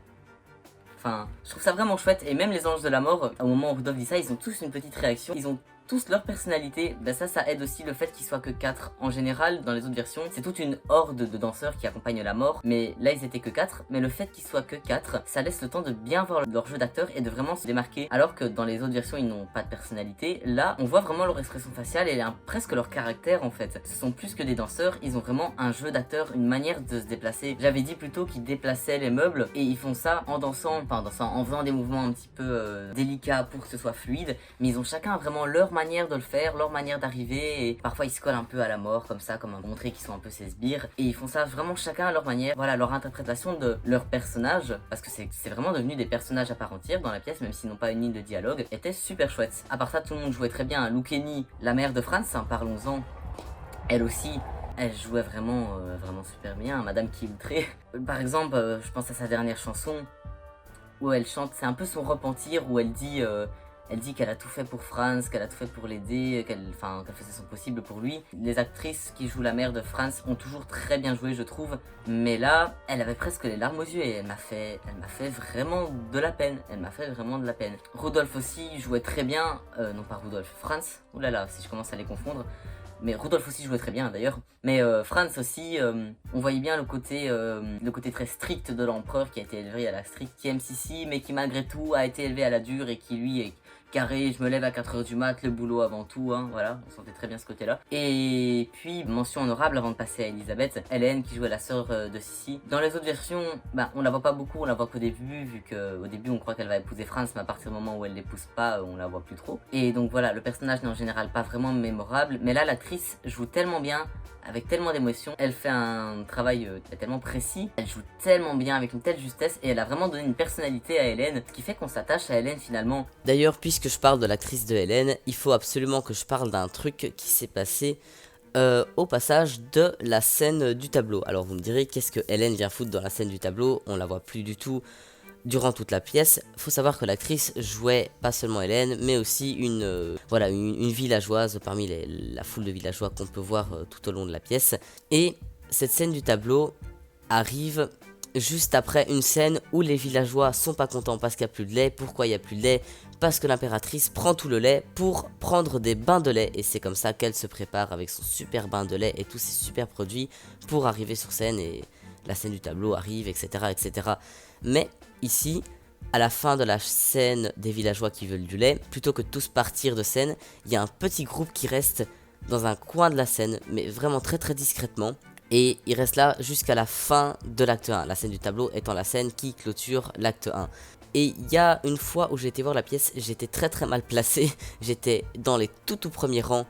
Enfin, je trouve ça vraiment chouette. Et même les anges de la mort, au moment où Rudolf dit ça, ils ont tous une petite réaction. Ils ont tous leur personnalité. Ben ça aide aussi le fait qu'ils soient que 4. En général, dans les autres versions, c'est toute une horde de danseurs qui accompagnent la mort. Mais là, ils étaient que 4. Mais le fait qu'ils soient que 4, ça laisse le temps de bien voir leur jeu d'acteur et de vraiment se démarquer. Alors que dans les autres versions, ils n'ont pas de personnalité. Là, on voit vraiment leur expression faciale et presque leur caractère en fait. Ce sont plus que des danseurs, ils ont vraiment un jeu d'acteur, une manière de se déplacer. J'avais dit plutôt qu'ils déplaçaient les meubles et ils font ça en dansant, en faisant des mouvements un petit peu délicats pour que ce soit fluide. Mais ils ont chacun vraiment leur manière de le faire, leur manière d'arriver, et parfois ils se collent un peu à la mort comme ça, comme à montrer qu'ils sont un peu ses sbires, et ils font ça vraiment chacun à leur manière. Voilà, leur interprétation de leur personnage, parce que c'est vraiment devenu des personnages à part entière dans la pièce, même s'ils n'ont pas une ligne de dialogue, était super chouette. À part ça, tout le monde jouait très bien. Lou Kenny, la mère de Franz, hein, parlons-en, elle aussi, elle jouait vraiment super bien. Madame Kiltré, par exemple, je pense à sa dernière chanson où elle chante, c'est un peu son repentir, où elle dit qu'elle a tout fait pour Franz, qu'elle a tout fait pour l'aider, qu'elle faisait son possible pour lui. Les actrices qui jouent la mère de Franz ont toujours très bien joué, je trouve. Mais là, elle avait presque les larmes aux yeux et elle m'a fait vraiment de la peine. Elle m'a fait vraiment de la peine. Rudolf aussi jouait très bien. Non pas Rudolf, Franz. Ouh là là, si je commence à les confondre. Mais Rudolf aussi jouait très bien d'ailleurs. Mais Franz aussi, on voyait bien le côté très strict de l'empereur qui a été élevé à la stricte, qui aime Sissi, mais qui malgré tout a été élevé à la dure et qui lui est carré, je me lève à 4h du mat, le boulot avant tout, hein, voilà, on sentait très bien ce côté-là. Et puis, mention honorable avant de passer à Elisabeth, Hélène qui jouait la sœur de Sissi. Dans les autres versions, on la voit pas beaucoup, on la voit qu'au début, vu qu'au début on croit qu'elle va épouser Franz, mais à partir du moment où elle l'épouse pas, on la voit plus trop. Et donc voilà, le personnage n'est en général pas vraiment mémorable, mais là l'actrice joue tellement bien, avec tellement d'émotion, elle fait un travail tellement précis, elle joue tellement bien avec une telle justesse et elle a vraiment donné une personnalité à Hélène, ce qui fait qu'on s'attache à Hélène finalement. D'ailleurs, puisque je parle de l'actrice de Hélène, il faut absolument que je parle d'un truc qui s'est passé au passage de la scène du tableau. Alors vous me direz, qu'est-ce que Hélène vient foutre dans la scène du tableau? On la voit plus du tout durant toute la pièce. Faut savoir que l'actrice jouait pas seulement Hélène, mais aussi une villageoise parmi la foule de villageois qu'on peut voir tout au long de la pièce. Et cette scène du tableau arrive juste après une scène où les villageois sont pas contents parce qu'il n'y a plus de lait. Pourquoi il n'y a plus de lait? Parce que l'impératrice prend tout le lait pour prendre des bains de lait. Et c'est comme ça qu'elle se prépare avec son super bain de lait et tous ses super produits pour arriver sur scène. Et la scène du tableau arrive, etc. etc. Mais ici, à la fin de la scène des villageois qui veulent du lait, plutôt que de tous partir de scène, il y a un petit groupe qui reste dans un coin de la scène, mais vraiment très très discrètement. Et il reste là jusqu'à la fin de l'acte 1, la scène du tableau étant la scène qui clôture l'acte 1. Et il y a une fois où j'ai été voir la pièce, j'étais très très mal placé, j'étais dans les tout premiers rangs,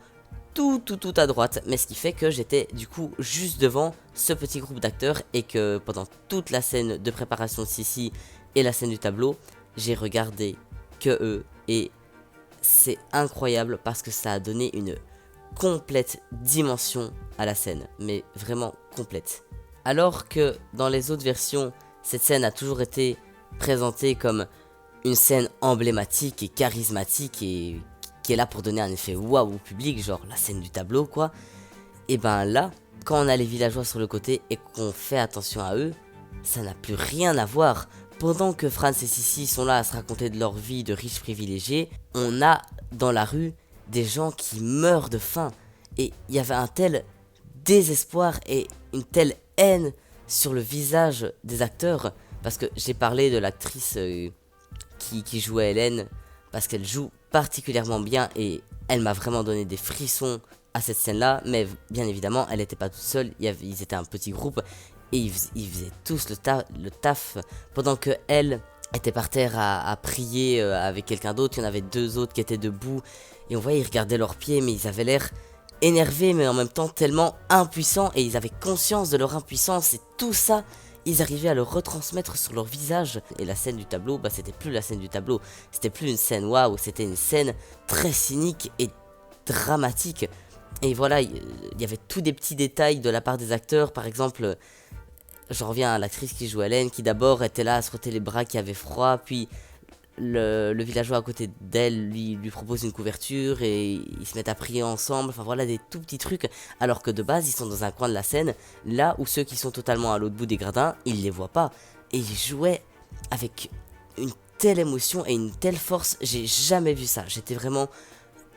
tout à droite, mais ce qui fait que j'étais du coup juste devant ce petit groupe d'acteurs et que pendant toute la scène de préparation de Sissi et la scène du tableau, j'ai regardé que eux et c'est incroyable parce que ça a donné une complète dimension à la scène, mais vraiment complète. Alors que dans les autres versions, cette scène a toujours été présentée comme une scène emblématique et charismatique et qui est là pour donner un effet waouh au public, genre la scène du tableau quoi. Et ben là, quand on a les villageois sur le côté et qu'on fait attention à eux, ça n'a plus rien à voir. Pendant que Franz et Sissi sont là à se raconter de leur vie de riches privilégiés, on a dans la rue des gens qui meurent de faim. Et il y avait un tel désespoir et une telle haine sur le visage des acteurs. Parce que j'ai parlé de l'actrice qui jouait Hélène, parce qu'elle joue particulièrement bien et elle m'a vraiment donné des frissons à cette scène-là. Mais bien évidemment, elle n'était pas toute seule, ils étaient un petit groupe et ils faisaient tous le taf pendant que elle était par terre à prier avec quelqu'un d'autre. Il y en avait deux autres qui étaient debout et on voyait ils regardaient leurs pieds, mais ils avaient l'air énervés mais en même temps tellement impuissants et ils avaient conscience de leur impuissance et tout ça ils arrivaient à le retransmettre sur leur visage. Et la scène du tableau, bah c'était plus la scène du tableau, c'était plus une scène waouh, c'était une scène très cynique et dramatique. Et voilà, il y avait tous des petits détails de la part des acteurs. Par exemple, je reviens à l'actrice qui joue Hélène, qui d'abord était là à se frotter les bras, qui avait froid, puis le villageois à côté d'elle lui propose une couverture et ils se mettent à prier ensemble. Enfin voilà, des tout petits trucs, alors que de base ils sont dans un coin de la scène, là où ceux qui sont totalement à l'autre bout des gradins, ils les voient pas. Et ils jouaient avec une telle émotion et une telle force, j'ai jamais vu ça. J'étais vraiment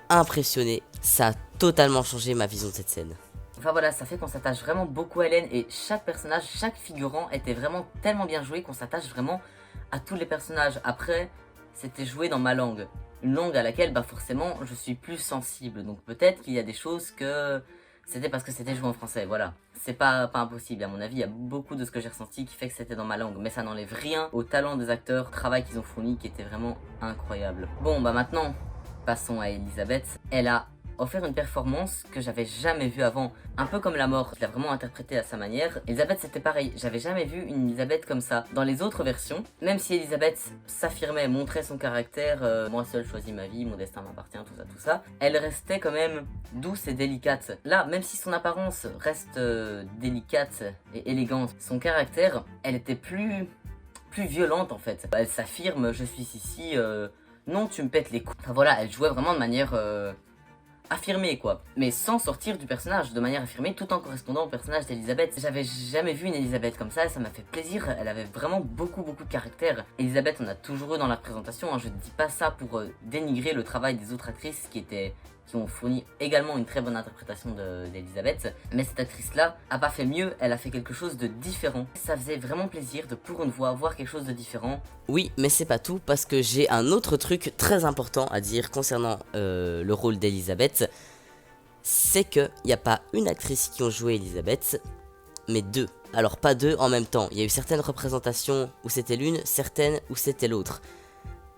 impressionné, ça a totalement changé ma vision de cette scène. Enfin voilà, ça fait qu'on s'attache vraiment beaucoup à Hélène et chaque personnage, chaque figurant était vraiment tellement bien joué qu'on s'attache vraiment à tous les personnages. Après, c'était joué dans ma langue, une langue à laquelle bah forcément je suis plus sensible, donc peut-être qu'il y a des choses que c'était parce que c'était joué en français, voilà. C'est pas impossible, à mon avis, il y a beaucoup de ce que j'ai ressenti qui fait que c'était dans ma langue, mais ça n'enlève rien au talent des acteurs, au travail qu'ils ont fourni qui était vraiment incroyable. Bon bah maintenant, passons à Elisabeth. Elle a offert une performance que j'avais jamais vue avant, un peu comme la mort, il l'a vraiment interprétée à sa manière. Elisabeth c'était pareil, j'avais jamais vu une Elisabeth comme ça. Dans les autres versions, même si Elisabeth s'affirmait, montrait son caractère, moi seule choisis ma vie, mon destin m'appartient, tout ça, elle restait quand même douce et délicate. Là, même si son apparence reste délicate et élégante, son caractère, elle était plus violente en fait. Elle s'affirme, je suis ici, non tu me pètes les couilles. Enfin voilà, elle jouait vraiment de manière affirmée quoi, mais sans sortir du personnage, de manière affirmée, tout en correspondant au personnage d'Elisabeth. J'avais jamais vu une Elisabeth comme ça m'a fait plaisir, elle avait vraiment beaucoup de caractère. Elisabeth on a toujours eu dans la présentation, hein, je ne dis pas ça pour dénigrer le travail des autres actrices qui ont fourni également une très bonne interprétation d'Elisabeth, mais cette actrice-là a pas fait mieux, elle a fait quelque chose de différent. Ça faisait vraiment plaisir de pour une fois voir quelque chose de différent. Oui, mais c'est pas tout, parce que j'ai un autre truc très important à dire concernant le rôle d'Elisabeth. C'est qu'il n'y a pas une actrice qui ont joué Elisabeth, mais deux. Alors pas deux en même temps, il y a eu certaines représentations où c'était l'une, certaines où c'était l'autre.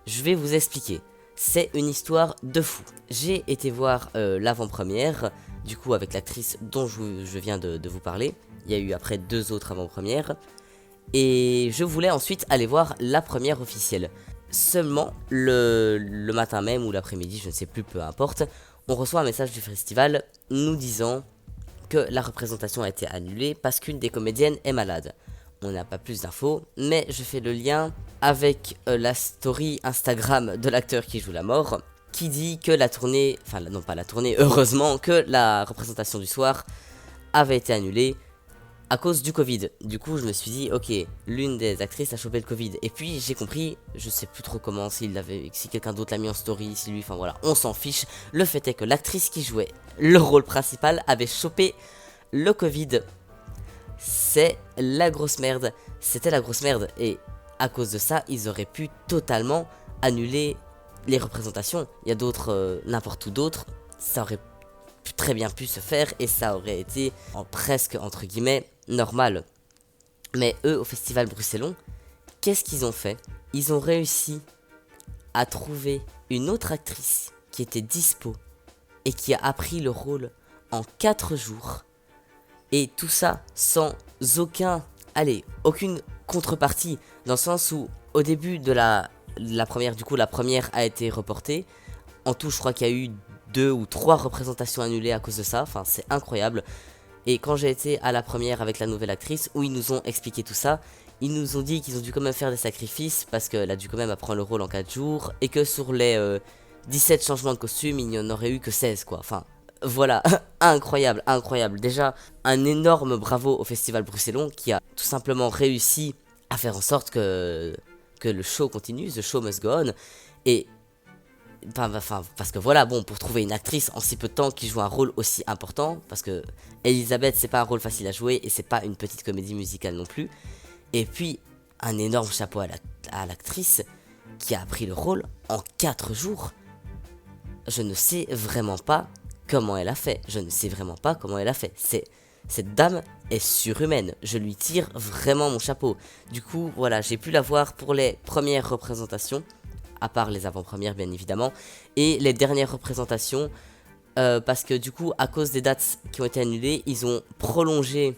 Je vais vous expliquer. C'est une histoire de fou. J'ai été voir l'avant-première, du coup avec l'actrice dont je viens de vous parler. Il y a eu après 2 autres avant-premières. Et je voulais ensuite aller voir la première officielle. Seulement, le matin même ou l'après-midi, je ne sais plus, peu importe, on reçoit un message du festival nous disant que la représentation a été annulée parce qu'une des comédiennes est malade. On n'a pas plus d'infos, mais je fais le lien avec la story Instagram de l'acteur qui joue la mort, qui dit que la tournée, enfin non pas la tournée, heureusement que la représentation du soir avait été annulée à cause du Covid. Du coup, je me suis dit, ok, l'une des actrices a chopé le Covid. Et puis, j'ai compris, je sais plus trop comment, si quelqu'un d'autre l'a mis en story, si lui, enfin voilà, on s'en fiche. Le fait est que l'actrice qui jouait le rôle principal avait chopé le Covid. C'est la grosse merde. C'était la grosse merde. Et à cause de ça, ils auraient pu totalement annuler les représentations. Il y a d'autres, n'importe où d'autres, ça aurait très bien pu se faire et ça aurait été presque entre guillemets normal. Mais eux, au festival bruxellon, qu'est-ce qu'ils ont fait? Ils ont réussi à trouver une autre actrice qui était dispo et qui a appris le rôle en 4 jours. Et tout ça sans aucune contrepartie, dans le sens où au début de la première, du coup la première a été reportée. En tout, je crois qu'il y a eu 2 ou 3 représentations annulées à cause de ça, enfin c'est incroyable. Et quand j'ai été à la première avec la nouvelle actrice, où ils nous ont expliqué tout ça, ils nous ont dit qu'ils ont dû quand même faire des sacrifices, parce qu'elle a dû quand même apprendre le rôle en 4 jours, et que sur les 17 changements de costume, il n'y en aurait eu que 16 quoi, enfin voilà, incroyable, incroyable. Déjà, un énorme bravo au festival bruxellon qui a tout simplement réussi à faire en sorte que le show continue, the show must go on, et parce que voilà, bon, pour trouver une actrice en si peu de temps qui joue un rôle aussi important, parce que Elisabeth, c'est pas un rôle facile à jouer et c'est pas une petite comédie musicale non plus. Et puis, un énorme chapeau à l'actrice qui a appris le rôle en 4 jours. Je ne sais vraiment pas comment elle a fait. Je ne sais vraiment pas comment elle a fait. Cette dame est surhumaine. Je lui tire vraiment mon chapeau. Du coup, voilà, j'ai pu la voir pour les premières représentations, à part les avant-premières bien évidemment, et les dernières représentations, parce que du coup, à cause des dates qui ont été annulées, ils ont prolongé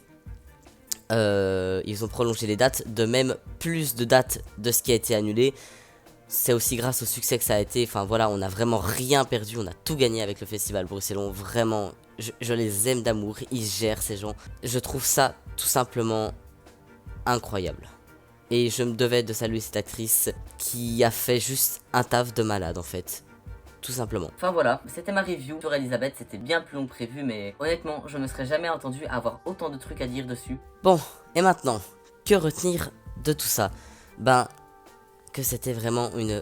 les dates, de même plus de dates de ce qui a été annulé. C'est aussi grâce au succès que ça a été, enfin voilà, on n'a vraiment rien perdu, on a tout gagné avec le festival bruxellon, vraiment, je les aime d'amour, ils gèrent ces gens, je trouve ça tout simplement incroyable. Et je me devais de saluer cette actrice qui a fait juste un taf de malade en fait. Tout simplement. Enfin voilà, c'était ma review sur Elisabeth, c'était bien plus long que prévu, mais honnêtement, je me serais jamais attendu à avoir autant de trucs à dire dessus. Bon, et maintenant, que retenir de tout ça? Ben, que c'était vraiment une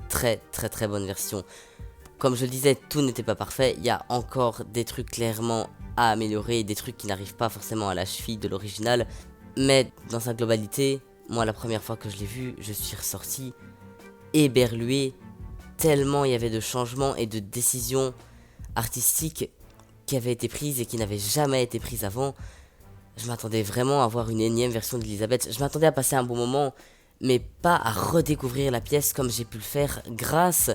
très bonne version. Comme je le disais, tout n'était pas parfait, il y a encore des trucs clairement à améliorer, des trucs qui n'arrivent pas forcément à la cheville de l'original, mais dans sa globalité, moi la première fois que je l'ai vu, je suis ressorti éberlué, tellement il y avait de changements et de décisions artistiques qui avaient été prises et qui n'avaient jamais été prises avant. Je m'attendais vraiment à voir une énième version d'Elisabeth, je m'attendais à passer un bon moment, mais pas à redécouvrir la pièce comme j'ai pu le faire grâce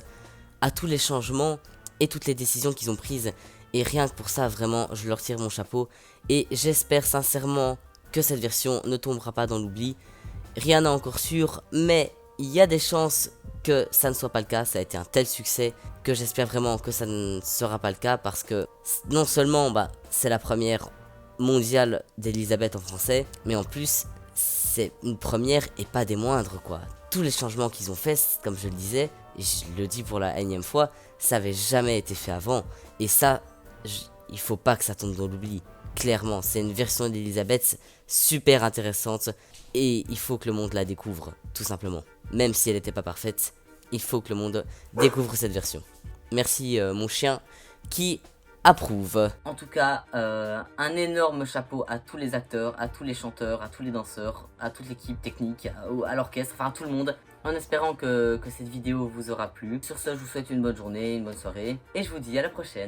à tous les changements et toutes les décisions qu'ils ont prises. Et rien que pour ça, vraiment, je leur tire mon chapeau. Et j'espère sincèrement que cette version ne tombera pas dans l'oubli. Rien n'est encore sûr, mais il y a des chances que ça ne soit pas le cas. Ça a été un tel succès que j'espère vraiment que ça ne sera pas le cas, parce que non seulement c'est la première mondiale d'Elisabeth en français, mais en plus c'est une première et pas des moindres quoi. Tous les changements qu'ils ont fait, comme je le disais, et je le dis pour la énième fois, ça avait jamais été fait avant. Et ça, il faut pas que ça tombe dans l'oubli. Clairement, c'est une version d'Elisabeth super intéressante et il faut que le monde la découvre, tout simplement. Même si elle n'était pas parfaite, il faut que le monde découvre cette version. Merci mon chien qui approuve. En tout cas, un énorme chapeau à tous les acteurs, à tous les chanteurs, à tous les danseurs, à toute l'équipe technique, à l'orchestre, enfin à tout le monde. En espérant que cette vidéo vous aura plu. Sur ce, je vous souhaite une bonne journée, une bonne soirée, et je vous dis à la prochaine.